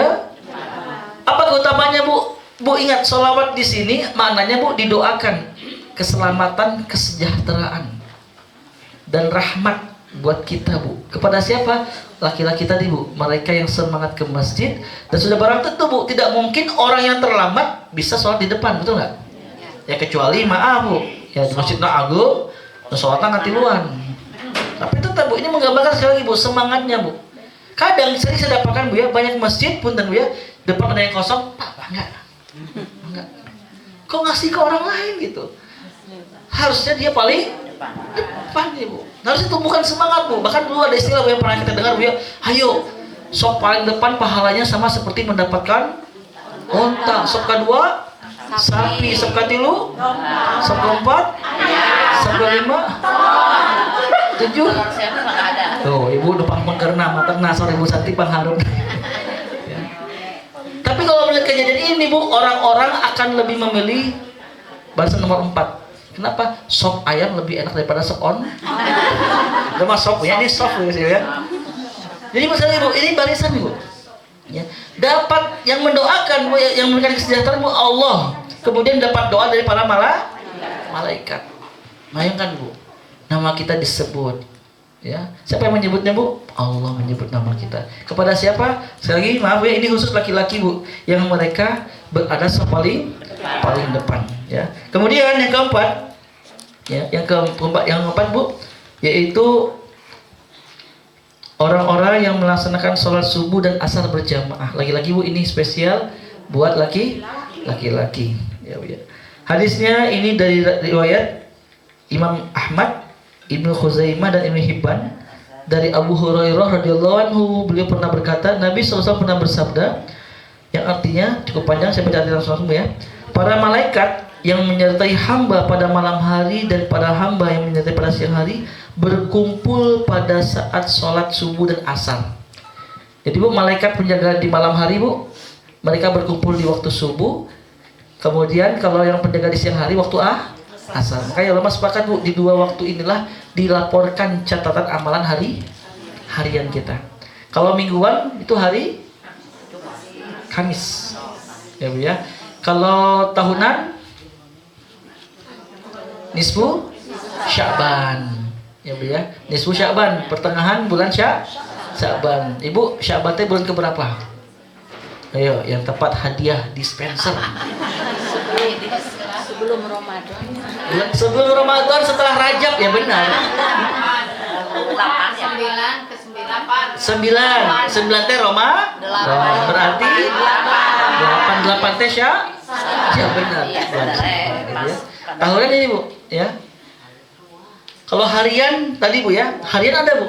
Apa keutamanya Bu? Bu ingat sholawat di sini maknanya Bu didoakan keselamatan, kesejahteraan dan rahmat buat kita Bu. Kepada siapa? Laki-laki tadi Bu, mereka yang semangat ke masjid. Dan sudah barang tentu Bu, tidak mungkin orang yang terlambat bisa sholat di depan, betul nggak? Ya kecuali maaf Bu, ya di masjid agung, sholatnya ngatiluan. Tapi tetap Bu, ini menggambarkan sekali lagi Bu, semangatnya Bu. Kadang sering saya dapatkan Bu ya, banyak masjid pun dan Bu ya, depan ada yang kosong, Pak, enggak. Kok ngasih ke orang lain gitu? Harusnya dia paling depan ya Bu. Harusnya tumbuhkan semangat Bu. Bahkan dulu ada istilah Bu yang pernah kita dengar Bu ya, ayo sok paling depan pahalanya sama seperti mendapatkan onta. Sok kedua sapi, sok katilu, sok keempat, sok kelima, tujuh. Tuh Ibu depan karena matang nasor Ibu Santi pengharum. Ya. Tapi kalau melihat kejadian ini Bu, orang-orang akan lebih memilih barisan nomor 4. Kenapa? Sop ayam lebih enak daripada sop on. Udah mah sop ya, ini sop ya. Jadi masalahnya Bu, ini barisan Bu. Ya. Dapat yang mendoakan Bu, yang memberikan kesejahteraan Bu Allah. Kemudian dapat doa dari para malaikat. Bayangkan Bu, nama kita disebut. Ya, siapa yang menyebutnya Bu? Allah menyebut nama kita. Kepada siapa? Sekali lagi maaf ya, ini khusus laki-laki Bu, yang mereka berada paling depan. Ya. Kemudian yang keempat, ya, yang keempat Bu, yaitu orang-orang yang melaksanakan sholat subuh dan asar berjamaah. Lagi-lagi Bu, ini spesial buat laki-laki. Ya, Bu, ya. Hadisnya ini dari riwayat Imam Ahmad, Ibnu Khuzaimah dan Ibnu Hibban. Dari Abu Hurairah radhiyallahu anhu, beliau pernah berkata, Nabi SAW pernah bersabda, yang artinya cukup panjang, saya baca langsung ya. Para malaikat yang menyertai hamba pada malam hari dan para hamba yang menyertai pada siang hari berkumpul pada saat sholat subuh dan asar. Jadi Bu, malaikat penjaga di malam hari Bu, mereka berkumpul di waktu subuh. Kemudian kalau yang penjaga di siang hari waktu asar. Makanya ulama sepakat Bu, di dua waktu inilah dilaporkan catatan amalan harian kita. Kalau mingguan itu hari Kamis. Ya Bu ya. Kalau tahunan nisfu Sya'ban. Ya Bu ya. Nisfu Sya'ban, pertengahan bulan Sya'ban. Ibu, Sya'ban itu bulan keberapa? Ayo, yang tepat hadiah dispenser. Sebelum Ramadan. Sebelum Ramadan, setelah Rajab, ya benar. 9 ke 9. 9 teh Roma. Berarti 8 teh ya benar. Tahunan ini Bu, ya. Kalau harian tadi Bu ya, harian ada Bu.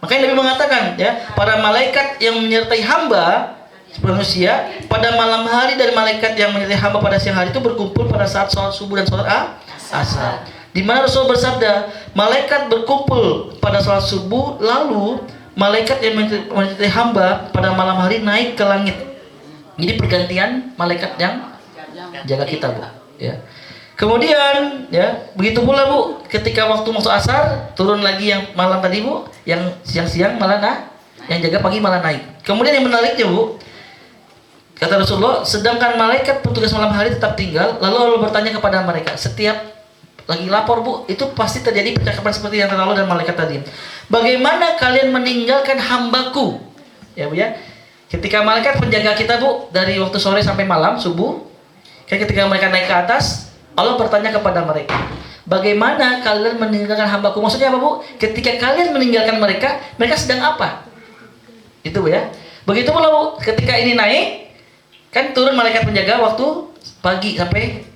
Makanya Nabi mengatakan ya, para malaikat yang menyertai hamba manusia pada malam hari dan malaikat yang menyertai hamba pada siang hari itu berkumpul pada saat sholat subuh dan sholat asar. Di mana Rasul bersabda, malaikat berkumpul pada sholat subuh, lalu malaikat yang menyertai hamba pada malam hari naik ke langit. Jadi pergantian malaikat yang jaga kita Bu. Ya. Kemudian ya begitu pula Bu, ketika waktu masuk asar turun lagi yang malam tadi Bu, yang siang-siang malah yang jaga pagi malah naik. Kemudian yang menariknya Bu, kata Rasulullah, sedangkan malaikat petugas malam hari tetap tinggal. Lalu Allah bertanya kepada mereka, setiap lagi lapor Bu, itu pasti terjadi percakapan seperti yang Allah dan malaikat tadi. Bagaimana kalian meninggalkan hambaku? Ya Bu ya. Ketika malaikat penjaga kita Bu, dari waktu sore sampai malam subuh, ketika mereka naik ke atas, Allah bertanya kepada mereka, bagaimana kalian meninggalkan hambaku? Maksudnya apa Bu? Ketika kalian meninggalkan mereka, mereka sedang apa? Itu Bu ya. Begitu pula Bu, ketika ini naik, kan turun malaikat penjaga waktu pagi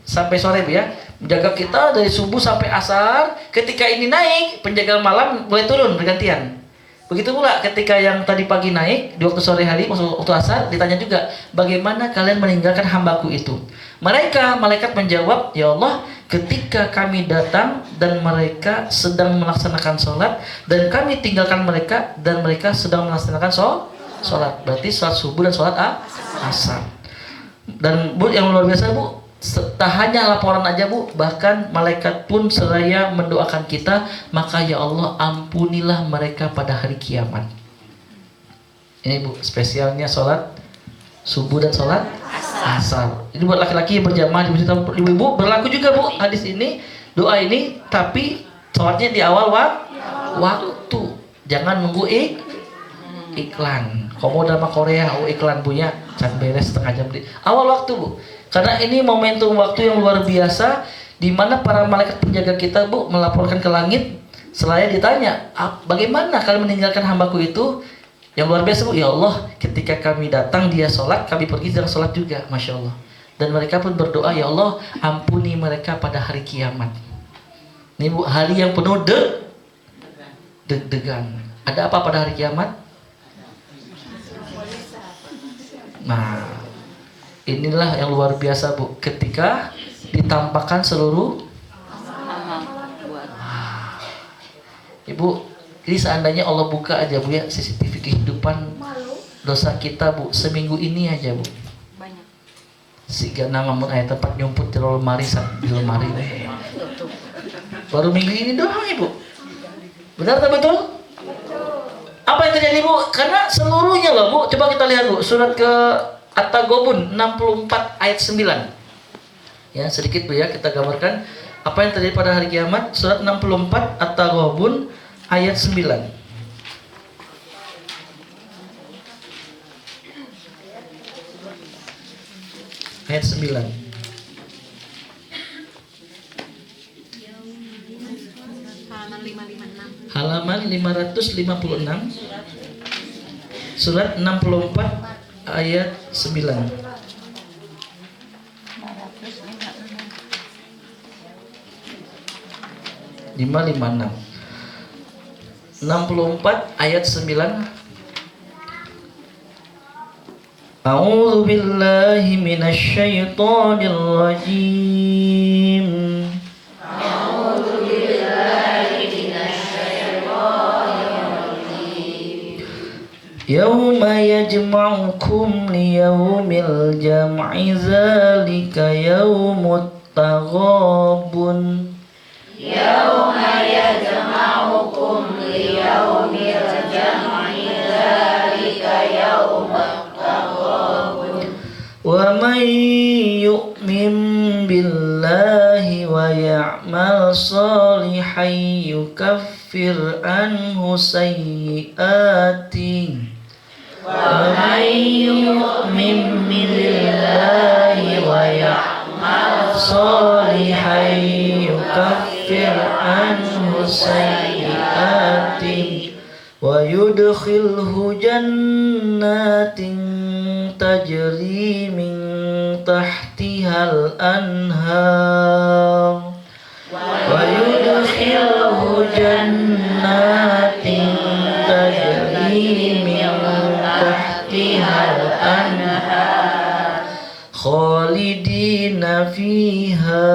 sampai sore Bu ya. Menjaga kita dari subuh sampai asar. Ketika ini naik, penjaga malam boleh turun bergantian. Begitu pula ketika yang tadi pagi naik di waktu sore hari, waktu asar, ditanya juga, bagaimana kalian meninggalkan hambaku itu? Malaikat menjawab, ya Allah, ketika kami datang dan mereka sedang melaksanakan sholat, dan kami tinggalkan mereka dan mereka sedang melaksanakan sholat. Berarti sholat subuh dan sholat asar. Dan Bu, yang luar biasa Bu, tak hanya laporan aja Bu, bahkan malaikat pun seraya mendoakan kita, maka ya Allah ampunilah mereka pada hari kiamat. Ini Bu, spesialnya sholat subuh dan sholat asar. Ini buat laki-laki yang berjamaah di masjid. Ibu-ibu berlaku juga Bu, hadis ini, doa ini, tapi sholatnya di awal waktu. Jangan nunggu iklan. Komo drama Korea, iklan punya, can beres setengah jam di awal waktu Bu. Karena ini momentum waktu yang luar biasa, di mana para malaikat penjaga kita Bu melaporkan ke langit. Selaya ditanya, bagaimana kalian meninggalkan hambaku itu? Yang luar biasa Bu, ya Allah, ketika kami datang dia sholat, kami pergi sedang sholat juga, Masya Allah. Dan mereka pun berdoa, ya Allah ampuni mereka pada hari kiamat. Ini Bu, hari yang penuh deg-degan. Ada apa pada hari kiamat? Nah, inilah yang luar biasa Bu, ketika ditampakkan seluruh Ibu, ini seandainya Allah buka aja Bu ya CCTV kehidupan dosa kita Bu, seminggu ini aja Bu. Banyak. Siga nama mun aya tempat nyumput di lemari di lemari. Baru minggu ini doang Ibu. Benar tak betul? Apa yang terjadi Bu? Karena seluruhnya loh Bu. Coba kita lihat Bu, surat ke At-Taghabun 64 ayat 9. Ya, sedikit Bu ya kita gambarkan apa yang terjadi pada hari kiamat. Surat 64 At-Taghabun ayat 9. Ayat 9. Halaman 556. Halaman 556. Surat 64 ayat 9. 556. 64 ayat 9. A'udzu billahi minasy syaithanir rajim. Yauma yajma'ukum liyaumil jam'i dzalika yaumut taghabun. Wa man yu'min billahi wa ya'mal salihan yukaffir anhu sayyi'atihi wa man yu'min billahi wa ya'mal salihan yukaffir anhu sayyi'atihi wa yudkhilhu jannatin tajri min tahtihal anhar wa yudkhilhu jannatin tajri min tahtihal anhar khalidina fiha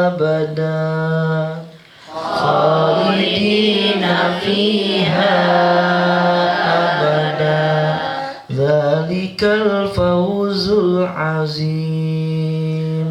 abada khalidina fiha Dzalikal fawzul azim.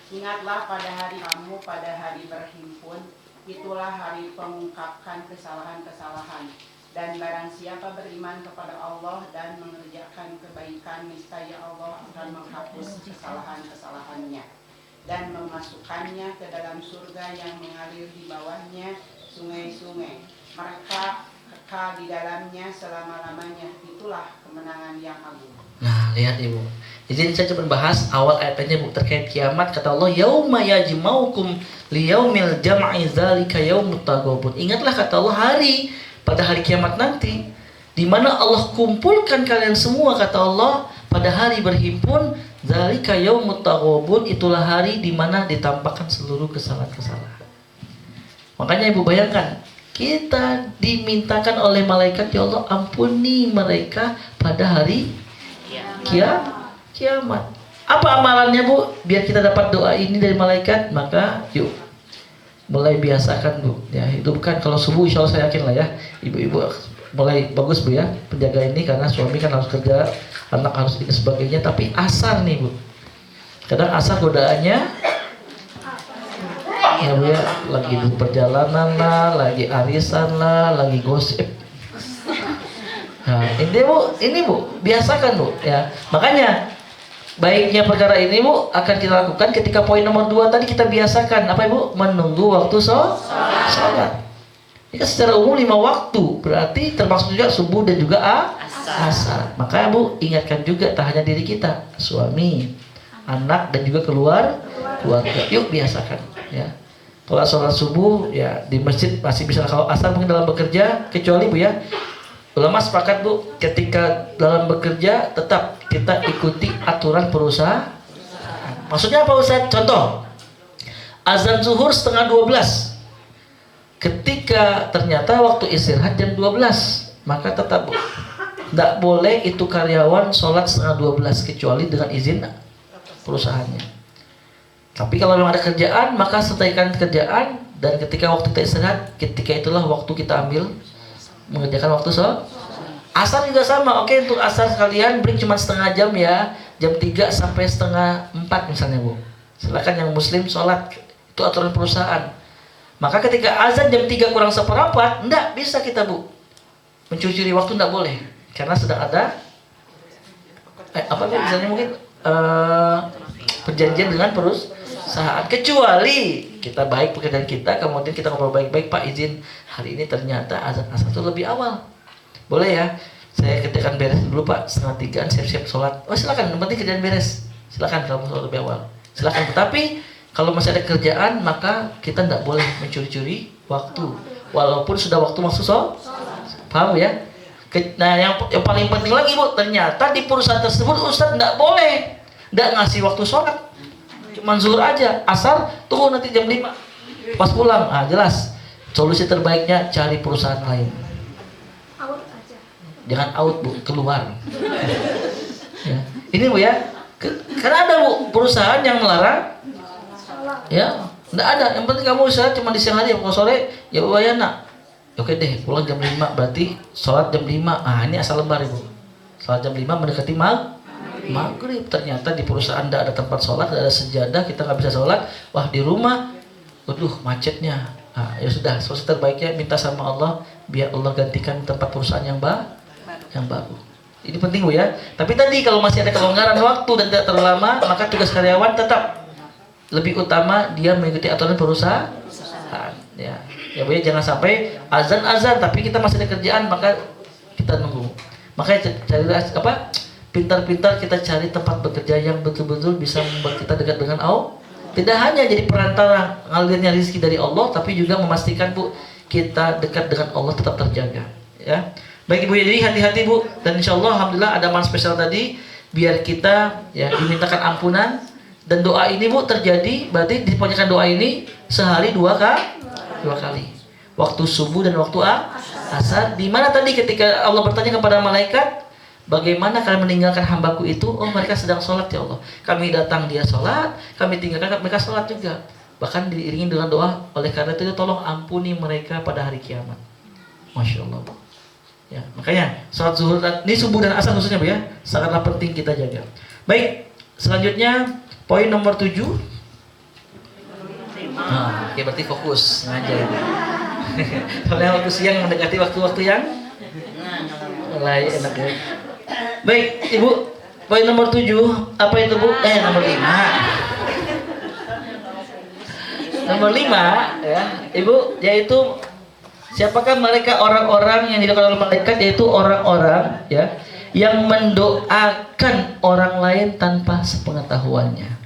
Ingatlah pada hari kamu pada hari berhimpun, itulah hari pengungkapkan kesalahan-kesalahan. Dan barang siapa beriman kepada Allah dan mengerjakan kebaikan, niscaya Allah akan menghapus kesalahan-kesalahannya dan memasukkannya ke dalam surga yang mengalir di bawahnya sungai-sungai. Mereka kekal di dalamnya selama-lamanya. Itulah kemenangan yang agung. Nah, lihat Ibu. Jadi saya coba bahas awal ayatnya Bu terkait kiamat. Kata Allah, yauma yajma'ukum liyaumil jam'i dzalika yaumut taghabun. Ingatlah kata Allah hari pada hari kiamat nanti di mana Allah kumpulkan kalian semua kata Allah pada hari berhimpun Zalika yaumut taghabun, itulah hari di mana ditampakkan seluruh kesalahan-kesalahan. Makanya ibu bayangkan, kita dimintakan oleh malaikat, ya Allah ampuni mereka pada hari kiamat. Apa amalannya bu? Biar kita dapat doa ini dari malaikat, maka yuk mulai biasakan bu. Ya hidupkan, kalau subuh insya Allah saya yakin lah ya, ibu-ibu mulai bagus bu ya penjaga ini, karena suami kan harus kerja, anak harus ini sebagainya. Tapi asar nih bu, kadang asar godaannya ya bu ya, lagi di perjalanan lah, lagi arisan lah, lagi gosip. Nah ini bu biasakan bu ya. Makanya baiknya perkara ini bu akan kita lakukan ketika poin nomor 2 tadi, kita biasakan apa ibu? Menunggu waktu sholat. Ini kan secara umum 5 waktu, berarti termasuk juga subuh dan juga asar. Maka bu ingatkan juga, tak hanya diri kita, suami, anak dan juga keluarga. Yuk biasakan ya. Kalau sholat subuh ya di masjid masih bisa, kalau asar mungkin dalam bekerja, kecuali bu ya, ulama sepakat bu, ketika dalam bekerja tetap kita ikuti aturan perusahaan. Maksudnya apa Ustaz? Contoh, azan zuhur setengah 12. Ketika ternyata waktu istirahat jam 12, maka tetap bu, tidak boleh itu karyawan sholat setengah 12 kecuali dengan izin perusahaannya. Tapi kalau memang ada kerjaan, maka selesaikan kerjaan, dan ketika waktu kita istirahat, ketika itulah waktu kita ambil mengerjakan waktu sholat. Asar juga sama, oke, untuk asar sekalian break cuma setengah jam ya, jam 3 sampai setengah 4 misalnya bu. Silakan yang muslim sholat, itu aturan perusahaan. Maka ketika azan jam 3 kurang seperempat, enggak bisa kita bu mencuri waktu, enggak boleh, karena sedang ada apa misalnya mungkin perjanjian dengan perusahaan. Kecuali kita baik pekerjaan kita, kemudian kita ngobrol baik-baik, Pak izin hari ini ternyata azan asar itu lebih awal, boleh ya saya ketikkan beres dulu Pak, setengah 3an siap-siap sholat. Oh silakan, yang penting kerjaan beres, silakan kalau sholat lebih awal, silakan. Tetapi kalau masih ada kerjaan, maka kita tidak boleh mencuri-curi waktu, walaupun sudah waktu masuk sholat. Paham ya? Nah yang paling penting lagi bu, ternyata di perusahaan tersebut Ustadz tidak boleh, tidak ngasih waktu sholat, cuma zuhur aja, asar tunggu nanti jam 5 pas pulang. Jelas solusi terbaiknya cari perusahaan lain. Jangan out bu, keluar. Ya. Ini bu ya, karena ada bu perusahaan yang melarang. Ya, enggak ada. Yang penting kamu sholat cuma di siang hari, kalau sore ya ya nak. Oke deh, pulang jam 5, berarti sholat jam 5. Ini asal lembar ibu. Sholat jam 5 mendekati maghrib. Ternyata di perusahaan enggak ada tempat sholat, enggak ada sejadah, kita nggak bisa sholat. Wah di rumah, waduh macetnya. Ya sudah, solusi terbaiknya minta sama Allah, biar Allah gantikan tempat perusahaan yang baru. Ini penting bu ya. Tapi tadi kalau masih ada kelonggaran waktu dan tidak terlalu lama, maka tugas karyawan tetap lebih utama dia mengikuti aturan perusahaan. Ya bu ya, jangan sampai azan tapi kita masih ada kerjaan, maka kita nunggu. Makanya cari apa? Pintar-pintar kita cari tempat bekerja yang betul-betul bisa membuat kita dekat dengan Allah. Tidak hanya jadi perantara ngalirnya rezeki dari Allah, tapi juga memastikan bu kita dekat dengan Allah tetap terjaga. Ya. Baik ibu ya, jadi hati-hati bu, dan insya Allah alhamdulillah ada amalan spesial tadi, biar kita ya dimintakan ampunan. Dan doa ini bu terjadi, berarti dipanjatkan doa ini sehari 2 kali, waktu subuh dan waktu asar. Di mana tadi ketika Allah bertanya kepada malaikat, bagaimana kalian meninggalkan hambaku itu? Oh mereka sedang sholat ya Allah. Kami datang dia sholat, kami tinggalkan mereka sholat juga. Bahkan diiringi dengan doa, oleh karena itu tolong ampuni mereka pada hari kiamat. Masya Allah bu. Ya, makanya sholat zuhur, ini subuh dan asar khususnya bu ya, sangatlah penting kita jaga. Baik, selanjutnya poin nomor 7. Oke, berarti fokus ngajar. Soalnya waktu siang mendekati waktu-waktu yang mulai enak ya. Baik, ibu, poin nomor 7 apa itu bu? Nomor 5. Nomor 5 ya, ibu, yaitu siapakah mereka orang-orang yang dilakukan oleh malaikat, yaitu orang-orang ya yang mendoakan orang lain tanpa sepengetahuannya.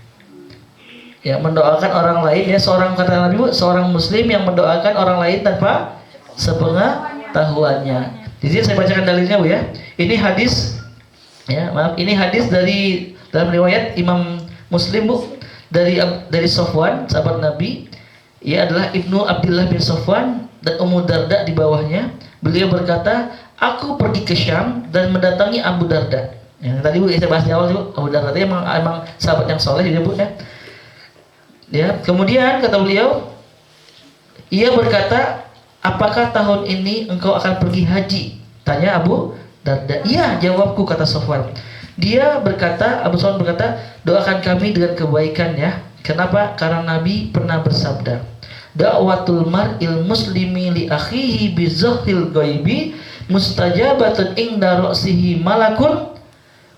Ya, mendoakan orang lain ya, seorang kata Nabi bu, seorang muslim yang mendoakan orang lain tanpa sepengetahuannya. Di sini saya bacakan dalilnya bu ya. Ini hadis ya, maaf, ini hadis dari Dalam riwayat Imam Muslim Bu, dari Sofwan, sahabat Nabi, ia adalah Ibnu Abdullah bin Sofwan dan Ummu Darda di bawahnya. Beliau berkata, aku pergi ke Syam dan mendatangi Abu Darda. Yang tadi Bu saya bahas di awal Bu, Abu Darda itu emang sahabat yang soleh juga Bu ya. Ya, kemudian kata beliau, ia berkata, apakah tahun ini engkau akan pergi haji? Tanya Abu Darda. Iya, jawabku, kata Sofwan. Dia berkata, Abu Sofwan berkata, doakan kami dengan kebaikan ya. Kenapa? Karena Nabi pernah bersabda, da'watul mar'il muslimi li akhihi bi zahil ghaibi mustajabatun inda ra'sihi malakun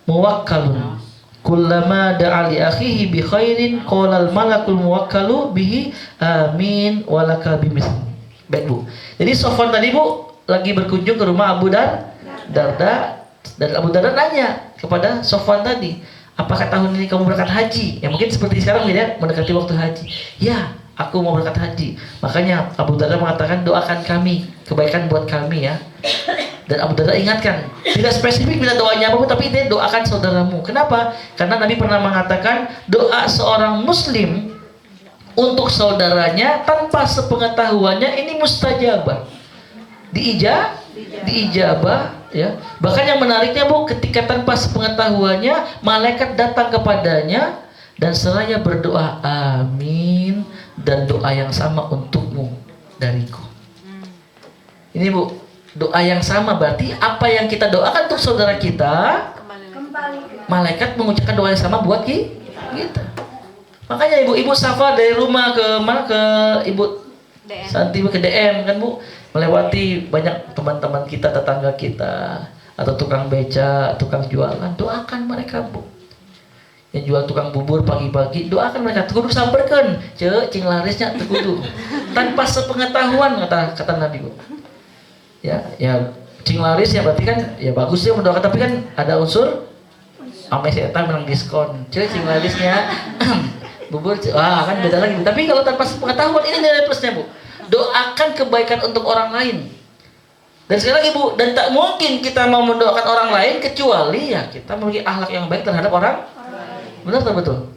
muwakkalun. Kullama da'a li akhihi bi khairin qala al malakul muwakkalu bihi amin walaka bimisli. Baik Bu. Jadi Sofwan tadi Bu lagi berkunjung ke rumah Abu Darda, dan Abu Darda nanya kepada Sofwan tadi, apakah tahun ini kamu berangkat haji? Ya mungkin seperti sekarang ya, mendekati waktu haji. Ya, aku mau berangkat haji. Makanya Abu Darda mengatakan, doakan kami, kebaikan buat kami ya. Dan Abu Darda ingatkan, tidak spesifik minta doanya apapun, tapi dia doakan saudaramu. Kenapa? Karena Nabi pernah mengatakan, doa seorang muslim untuk saudaranya tanpa sepengetahuannya ini mustajabah. Diijabah ya. Bahkan yang menariknya Bu, ketika tanpa sepengetahuannya malaikat datang kepadanya dan seraya berdoa amin dan doa yang sama untukmu dariku. Ini Bu, doa yang sama berarti apa yang kita doakan untuk saudara kita, malaikat mengucapkan doa yang sama buat kita. Makanya ibu-ibu safar dari rumah ke mana, ke Ibu Santi ke DM kan Bu, melewati banyak teman-teman kita, tetangga kita, atau tukang beca, tukang jualan, doakan mereka Bu. Yang jual tukang bubur pagi-pagi, doakan mereka. Kudu samperkeun, cing larisnya teu kudu. Tanpa sepengetahuan kata Nabi Bu. Ya, cing laris ya berarti kan ya bagus ya mendoakan, tapi kan ada unsur ame setan menang diskon. Cing larisnya bubur, kan beda lagi. Tapi kalau tanpa sepengetahuan ini nilai plusnya Bu. Doakan kebaikan untuk orang lain. Dan sekali lagi Bu, dan tak mungkin kita mau mendoakan orang lain kecuali ya kita memiliki akhlak yang baik terhadap orang. Benar tak betul?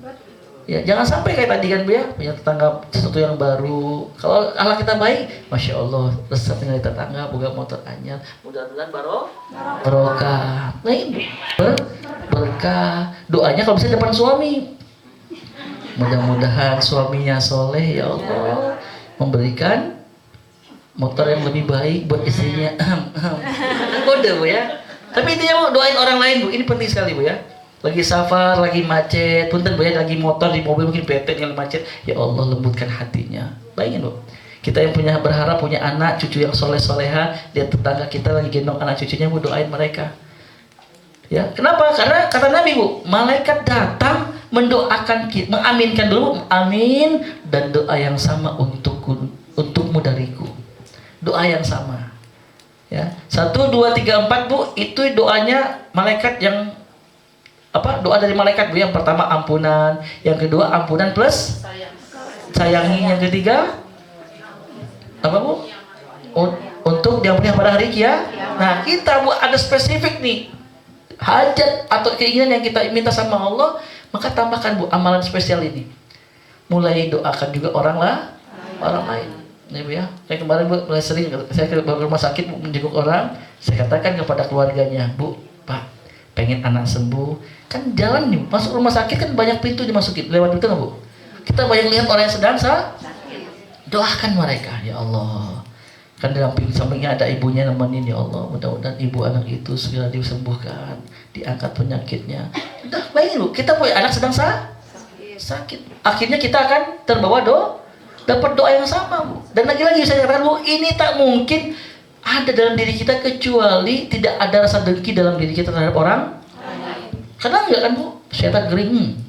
Ya, jangan sampai kayak tadi kan Bu ya, punya tetangga sesuatu yang baru. Kalau akhlak kita baik, masya Allah, resep dengan tetangga, boga motor anyar, mudah-mudahan barokah. Nah ini berkah. Doanya kalau bisa depan suami. Mudah-mudahan suaminya soleh ya Allah, memberikan motor yang lebih baik buat istrinya. Kode Bu ya. Tapi intinya Bu, doain orang lain Bu. Ini penting sekali Bu ya. Lagi safar, lagi macet, punten Bu ya, lagi motor di mobil mungkin PT yang macet. Ya Allah, lembutkan hatinya. Bayangin Bu, kita yang berharap punya anak cucu yang soleh-soleha, lihat tetangga kita lagi gendong anak cucunya Bu, doain mereka. Ya, kenapa? Karena kata Nabi Bu, malaikat datang mendoakan kita, mengaminkan dulu, amin, dan doa yang sama untukmu dariku. Doa yang sama. Ya, 1, 2, 3, 4 Bu, itu doanya malaikat yang doa dari malaikat Bu. Yang pertama ampunan, yang kedua ampunan plus sayangi, yang ketiga apa Bu? Untuk diampuni pada hari kiamat. Nah, kita Bu ada spesifik nih hajat atau keinginan yang kita minta sama Allah, maka tambahkan Bu amalan spesial ini. Mulai doakan juga orang lain. Nih Bu ya, kayak kemarin Bu, mulai sering saya ke rumah sakit menjenguk orang, saya katakan kepada keluarganya, Bu, Pak, pengen anak sembuh, kan jalan nih, masuk rumah sakit kan banyak pintu dimasukin, lewat pintu nggak Bu? Kita banyak lihat orang yang sedang sakit, doakan mereka, ya Allah. Kan di sampingnya ada ibunya nemenin, ya Allah, mudah-mudahan ibu anak itu segera disembuhkan, diangkat penyakitnya. Udah, bayangin Bu, kita punya anak sedang sakit. Akhirnya kita akan terbawa dapat doa yang sama Bu. Dan lagi-lagi saya katakan Bu, ini tak mungkin ada dalam diri kita kecuali tidak ada rasa dengki dalam diri kita terhadap orang. Karena enggak kan Bu, setan gering.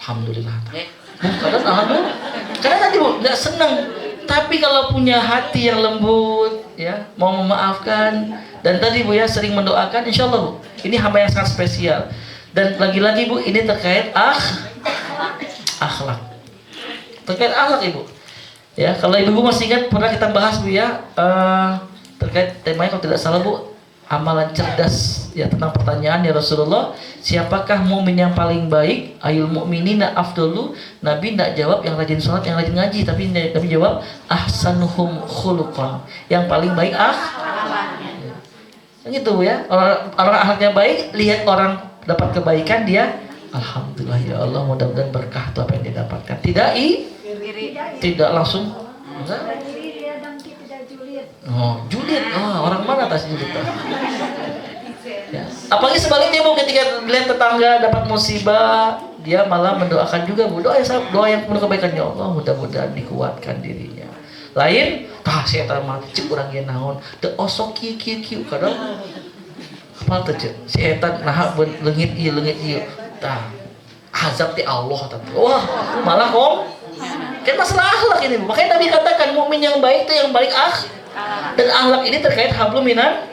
Alhamdulillah. Bukan Bu. Karena tadi Bu enggak senang. Tapi kalau punya hati yang lembut, ya, mau memaafkan, dan tadi Bu ya sering mendoakan, insya Allah Bu, ini hamba yang sangat spesial. Dan lagi-lagi Bu, ini terkait akhlak. Terkait akhlak Ibu. Ya, kalau Ibu masih ingat pernah kita bahas Bu ya, terkait temanya kalau tidak salah Bu, amalan cerdas ya tentang pertanyaan ya Rasulullah, siapakah mukmin yang paling baik? Ayul mu'minina afdalu. Nabi tidak jawab yang rajin sholat, yang rajin ngaji, tapi Nabi jawab ahsanuhum khuluqan, yang paling baik gitu ya. Orang akhlaknya baik, lihat orang dapat kebaikan, dia alhamdulillah ya Allah, mudah-mudahan berkah tuh apa yang dia dapatkan. Tidak langsung enggak. Oh, julid. Oh, orang mana tas julid? Ya. Apalagi sebaliknya Bu, ketika melihat tetangga dapat musibah, dia malah mendoakan juga Bu. Doa yang penuh kebaikan, ya Allah, mudah-mudahan dikuatkan dirinya. Lain, setan mah cek urang ge naon, teu osok kieu kadang apal teh cek. Setan nah leungit ieu tah. Azab ti Allah tah. Wah, malah kan masalah akhlak ini. Makanya Nabi katakan mukmin yang baik itu yang baik dan akhlak ini terkait hablum minan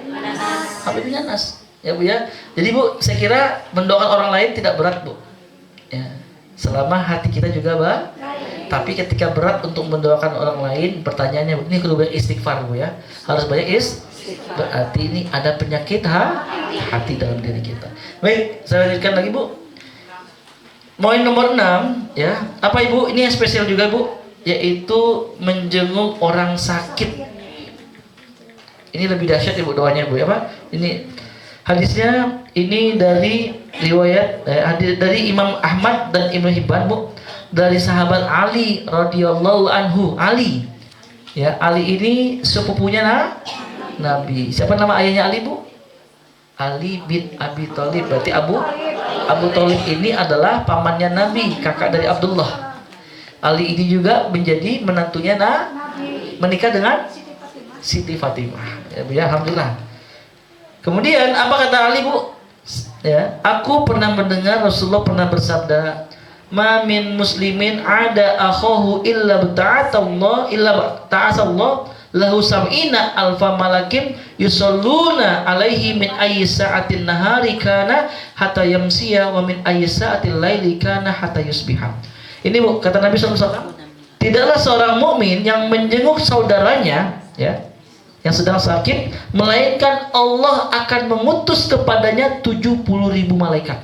nas. Ya Bu ya. Jadi Bu, saya kira mendoakan orang lain tidak berat Bu. Ya. Selama hati kita juga baik. Tapi ketika berat untuk mendoakan orang lain, pertanyaannya ini kudu banyak istighfar Bu ya. Harus banyak berarti ini ada penyakit hati dalam diri kita. Baik, saya lanjutkan lagi Bu. Poin nomor 6 ya. Apa Ibu? Ini yang spesial juga Bu, yaitu menjenguk orang sakit. Ini lebih dahsyat Ibu doanya Bu ya Pak. Ini hadisnya ini dari riwayat dari Imam Ahmad dan Ibnu Hibban Bu, dari sahabat Ali radhiyallahu anhu. Ali ya, Ali ini sepupunya Nabi. Siapa nama ayahnya Ali Bu? Ali bin Abi Thalib. Berarti Abu Thalib ini adalah pamannya Nabi, kakak dari Abdullah. Ali ini juga menjadi menantunya menikah dengan Siti Fatimah. Ya Bu ya, alhamdulillah. Kemudian apa kata Ali Bu? Ya, aku pernah mendengar Rasulullah pernah bersabda, "Ma min muslimin ada akhahu illa ta'asallah lahu sab'ina alfa malakin yusalluna alaihi min ayyi sa'atin nahari kana hatta yamsiya wa min ayyi sa'atil laili kana hatta yusbiha." Ini Bu, kata Nabi SAW, tidaklah seorang mukmin yang menjenguk saudaranya ya yang sedang sakit, melainkan Allah akan mengutus kepadanya 70.000 malaikat.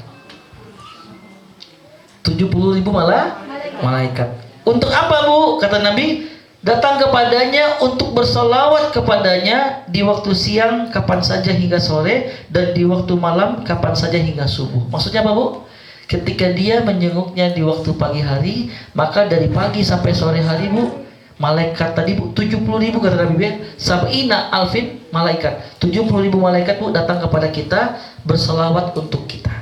70.000 malaikat. Untuk apa Bu? Kata Nabi, datang kepadanya untuk bersolawat kepadanya di waktu siang kapan saja hingga sore, dan di waktu malam kapan saja hingga subuh. Maksudnya apa Bu? Ketika dia menjenguknya di waktu pagi hari, maka dari pagi sampai sore hari Bu, malaikat tadi Bu, 70.000 kata Nabi Ben, sab'ina alfin malaikat, 70.000 malaikat Bu datang kepada kita berselawat untuk kita.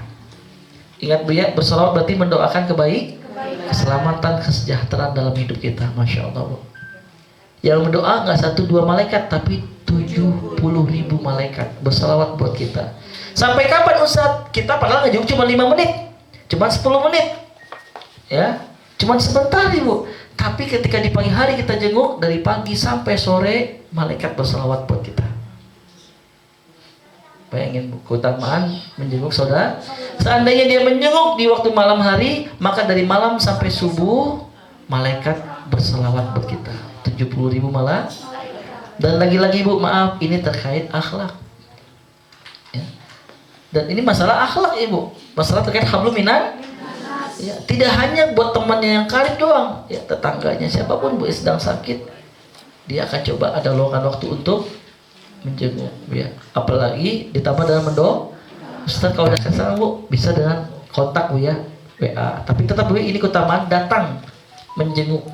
Ingat Bu ya, berselawat berarti mendoakan keselamatan, kesejahteraan dalam hidup kita. Masya Allah Bu. Yang berdoa nggak 1-2 malaikat, tapi 70.000 malaikat berselawat buat kita. Sampai kapan Ustaz? Kita padahal ngejenguk cuma 5 menit, cuma 10 menit, ya, cuma sebentar Ibu. Tapi ketika di pagi hari kita jenguk, dari pagi sampai sore malaikat berselawat buat kita. Bayangin Bu, keutamaan menjenguk saudara. Seandainya dia menjenguk di waktu malam hari, maka dari malam sampai subuh malaikat berselawat buat kita. 70.000 malah. Dan lagi-lagi Bu, maaf, ini terkait akhlak ya. Dan ini masalah akhlak Ibu, masalah terkait hablum minan ya, tidak hanya buat temannya yang karib doang ya, tetangganya siapapun Bu sedang sakit, dia akan coba ada luangkan waktu untuk menjenguk ya. Apalagi ditambah dengan mendoa. Ustaz kalau udah kesana Bu bisa dengan kontak Bu ya, WA. Tapi tetap Bu, ini keutamaan datang menjenguk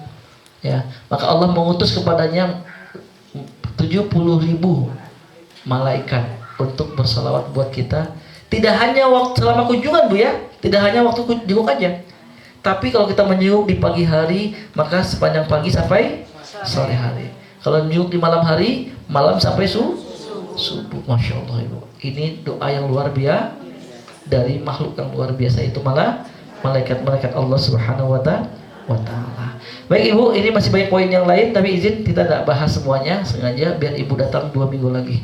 ya. Maka Allah mengutus kepadanya 70.000 malaikat untuk bersalawat buat kita. Tidak hanya waktu selama kunjungan Bu ya, tidak hanya waktu jenguk aja, tapi kalau kita menjenguk di pagi hari, maka sepanjang pagi sampai sore hari. Kalau menjenguk di malam hari, malam sampai subuh. Masya Allah Ibu, ini doa yang luar biasa dari makhluk yang luar biasa, itu malah malaikat-malaikat Allah Subhanahu wa Ta'ala. Baik Ibu, ini masih banyak poin yang lain, tapi izin kita tidak bahas semuanya, sengaja biar Ibu datang 2 minggu lagi.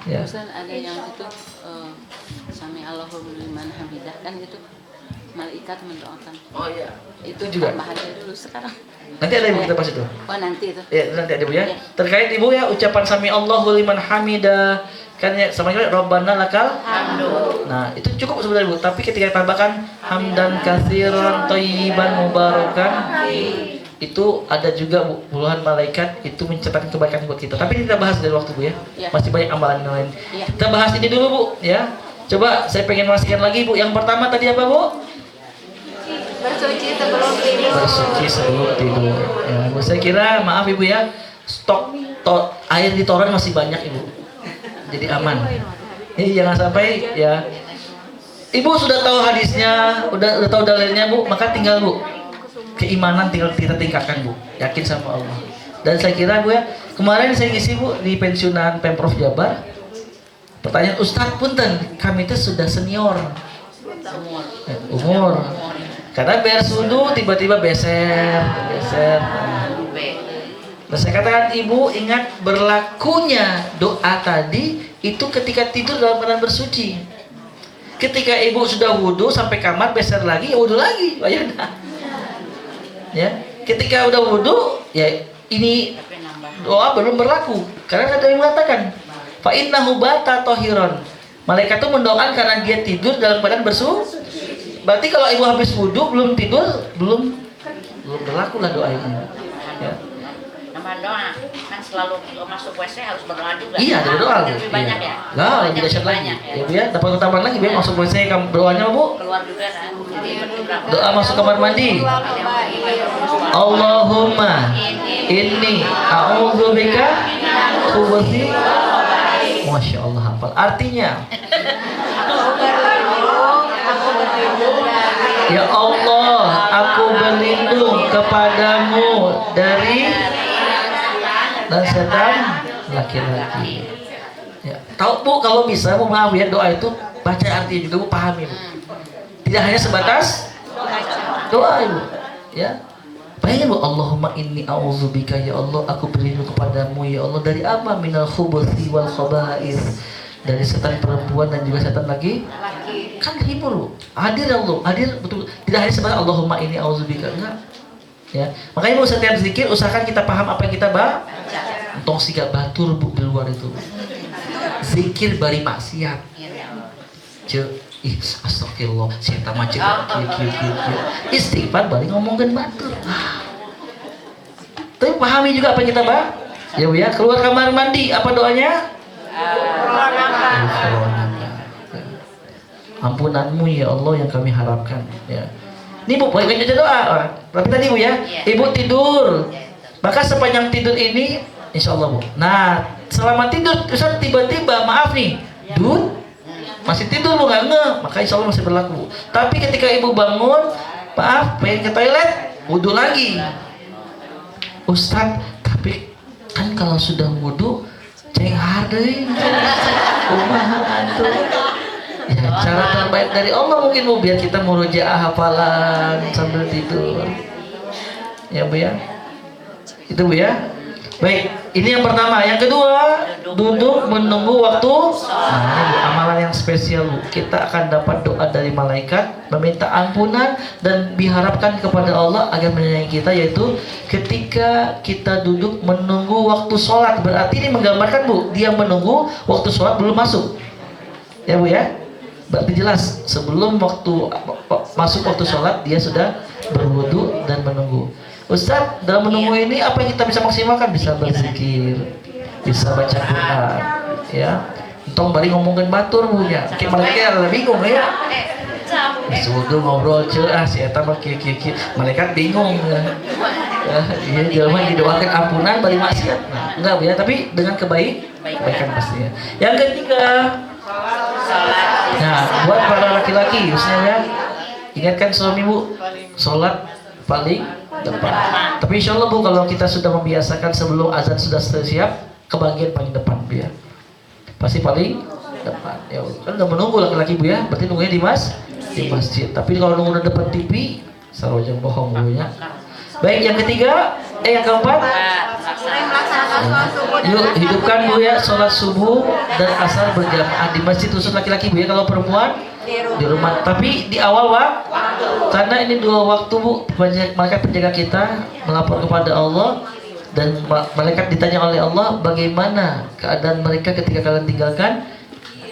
Ya. Ustaz, ada yang itu sami Allahu liman hamidah kan gitu. malaikat mendoakan. Oh iya, itu juga. Bahagia dulu sekarang. Nanti ada ibu kita pas itu. Oh nanti itu. Ya, nanti ada ibu ya. Iya. Terkait ibu ya, ucapan sami Allahu liman hamidah. Kan ya, sama juga Rabbana lakal hamdu. Nah, itu cukup sebenarnya Bu. Tapi ketika ditambahkan hamdan katsiran thayyiban mubarakan, itu ada juga Bu, puluhan malaikat itu mencatatkan kebaikan buat kita. Tapi kita bahas dari waktu Bu ya. Iya. Masih banyak amalan yang lain. Iya. Kita bahas ini dulu Bu ya. Coba saya pengen memastikan lagi Bu. Yang pertama tadi apa Bu? Bersuci sebelum tidur. Bersuci sebelum tidur. Ya, Bu, saya kira maaf Ibu ya. Stok air di toren masih banyak Ibu. Jadi aman. Ini jangan sampai ya. Ibu sudah tahu hadisnya, udah tahu dalilnya Bu, maka tinggal Bu. Keimanan tinggal kita tingkatkan Bu. Yakin sama Allah. Dan saya kira Bu ya, kemarin saya ngisi Bu di pensiunan Pemprov Jabar. Pertanyaan Ustadz punten, kami itu sudah senior. Umur. Karena beres wudu tiba-tiba beser. Nah, saya katakan ibu ingat berlakunya doa tadi itu ketika tidur dalam keadaan bersuci. Ketika ibu sudah wudhu sampai kamar beser lagi, ya wudhu lagi, ya. Ketika udah wudhu, ya ini doa belum berlaku karena ada yang mengatakan fa innahu bata tahiron. Malaikat itu mendoakan karena dia tidur dalam keadaan bersuci. Berarti kalau ibu habis wudhu belum tidur, belum berlaku lah doa ini. Ya. Nama doa kan selalu masuk WC harus berdoa juga. Iya, ada doa. Lebih banyak ya. Nah, lebih dahsyat lagi. Ya Bu ya, dapat tambahan lagi Bu, masuk WC doanya Bu. Keluar juga kan. Jadi berdoa. Doa masuk kamar mandi. Allahumma inni a'udzubika khubuthi. Masya Allah hafal. Artinya, ya Allah, aku berlindung kepadamu dari dan setan laki-laki. Ya. Tahu Bu, kalau bisa Bu, maaf ya, doa itu baca artinya juga Bu, pahami Bu. Tidak hanya sebatas doa Ibu, ya. Bayangin Bu, Allahumma inni a'udzubika, ya Allah, aku berlindung kepadamu ya Allah dari apa? Minal khubuthi wal khaba'is, dari setan perempuan dan juga setan laki. Kan hibur Bu. Hadir ya Allah, hadir betul. Tidak hanya sebatas Allahumma inni a'udzubika, enggak. Ya, makanya Bu, setiap zikir usahakan kita paham apa yang kita baca. Entong siga batur Bu di luar itu. Zikir bari maksiat. Astagfirullah, saya tak macet. Istighfar bari ngomongin batur. Tapi pahami juga apa yang kita baca. Ya Bu ya, keluar kamar mandi apa doanya? Ampunanmu ya Allah yang kami harapkan. Ya. Ini Bu, baik aja doa. Tapi tadi Bu ya, ibu tidur. Maka sepanjang tidur ini, insya Allah Bu. Nah, selama tidur, terus tiba-tiba maaf nih, masih tidur Bu, nggak ngeh, maka insya Allah masih berlaku Bu. Tapi ketika ibu bangun, maaf, pengen ke toilet, wudhu lagi. Ustadz, tapi kan kalau sudah wudhu, ceng hardeng, kumaha tuh. Ya, cara terbaik dari Allah mungkin Bu, biar kita murojaah hafalan sambil tidur. Ya Bu ya. Itu Bu ya. Baik, ini yang pertama. Yang kedua, duduk menunggu waktu. Nah, ini Bu, amalan yang spesial Bu. Kita akan dapat doa dari malaikat, meminta ampunan dan diharapkan kepada Allah agar menyayangi kita, yaitu ketika kita duduk menunggu waktu sholat. Berarti ini menggambarkan Bu, dia menunggu waktu sholat belum masuk. Ya Bu ya. Berarti jelas sebelum masuk waktu sholat dia sudah berwudu dan menunggu. Ustaz, dalam menunggu ini apa yang kita bisa maksimalkan? Bisa berzikir, bisa baca Quran, ya. Entong bari ngomongin batur punya. Kayak mereka bingung ya. Wudu ngobrol si eta mah kieu. Malaikat bingung. Ya, jelema didoakan ampunan bari maksiat. Nah, enggak Bu ya, tapi dengan kebaikan pastinya. Yang ketiga, nah, buat para laki-laki khususnya ya, ingatkan suami Bu, sholat paling depan. Tapi insya Allah Bu, kalau kita sudah membiasakan sebelum azan sudah siap, ke bagian paling depan Bu ya, pasti paling depan. Ya kan udah menunggu laki-laki Bu ya, berarti nunggunya di masjid. Tapi kalau nunggu di depan TV, sarojang bohong Bu ya. Baik, yang ketiga, yang keempat, Sering melaksanakan sholat subuh dan Yuk asar hidupkan Bu ya berjamaah. sholat subuh dan asar berjamaah di masjid khusus laki-laki Bu ya. Kalau perempuan di rumah. Tapi di awal waktu. Karena ini 2 waktu Bu. Malaikat penjaga kita melapor kepada Allah dan malaikat ditanya oleh Allah bagaimana keadaan mereka ketika kalian tinggalkan.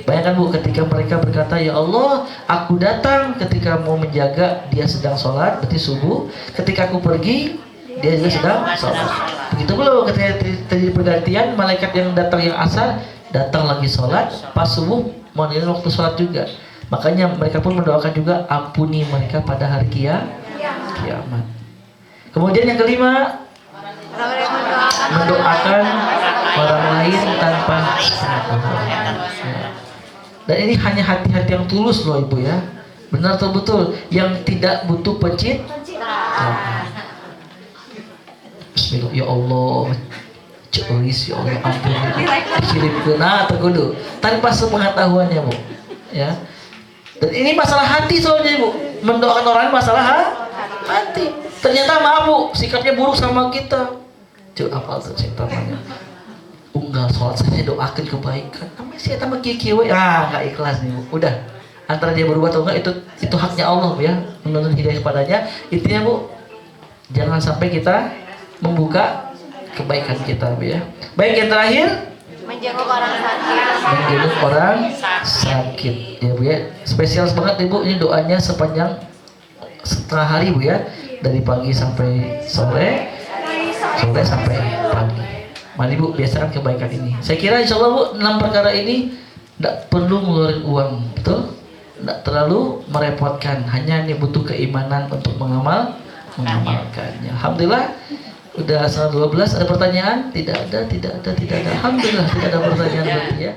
Bayangkan Bu, ketika mereka berkata, ya Allah, aku datang ketika mau menjaga, dia sedang sholat, berarti subuh. Ketika aku pergi, dia juga sedang sholat. Begitu pula ketika terjadi pergantian, malaikat yang datang yang asar, datang lagi sholat, pas subuh, mau waktu sholat juga. Makanya mereka pun mendoakan juga, ampuni mereka pada hari kiamat. Kemudian yang kelima, mendoakan orang lain tanpa pengetahuan. Dan ini hanya hati-hati yang tulus loh Ibu ya. Benar atau betul? Yang tidak butuh pencitraan. Bismillah, ya Allah, ceris ya Allah, ampun. Kirim ke terkudu tanpa sepengetahuannya Bu. Ya. Dan ini masalah hati soalnya Bu. Mendoakan orang masalah hati. Ternyata maaf Bu, sikapnya buruk sama kita. Coba apa tuh namanya? Unggal sholat saya doakan kebaikan. Namanya sih tambah kikiwe. Nggak ikhlas nih Bu. Udah. Antara dia berubah atau enggak itu haknya Allah Bu ya. Menuntun hidayah kepadanya. Intinya Bu, jangan sampai kita membuka kebaikan kita Bu ya. Baik, yang terakhir Menjenguk orang sakit. menjenguk orang sakit ya Bu ya. Spesial banget Ibu, ini doanya sepanjang setengah hari Bu ya. Dari pagi sampai sore sampai pagi. Mari Bu, biasakan kebaikan ini. Saya kira insya Allah Bu, 6 perkara ini tidak perlu ngeluarin uang, betul? Tidak terlalu merepotkan. Hanya ini butuh keimanan untuk mengamalkannya. Alhamdulillah, udah 12. Ada pertanyaan? Tidak ada. Alhamdulillah tidak ada pertanyaan berarti ya.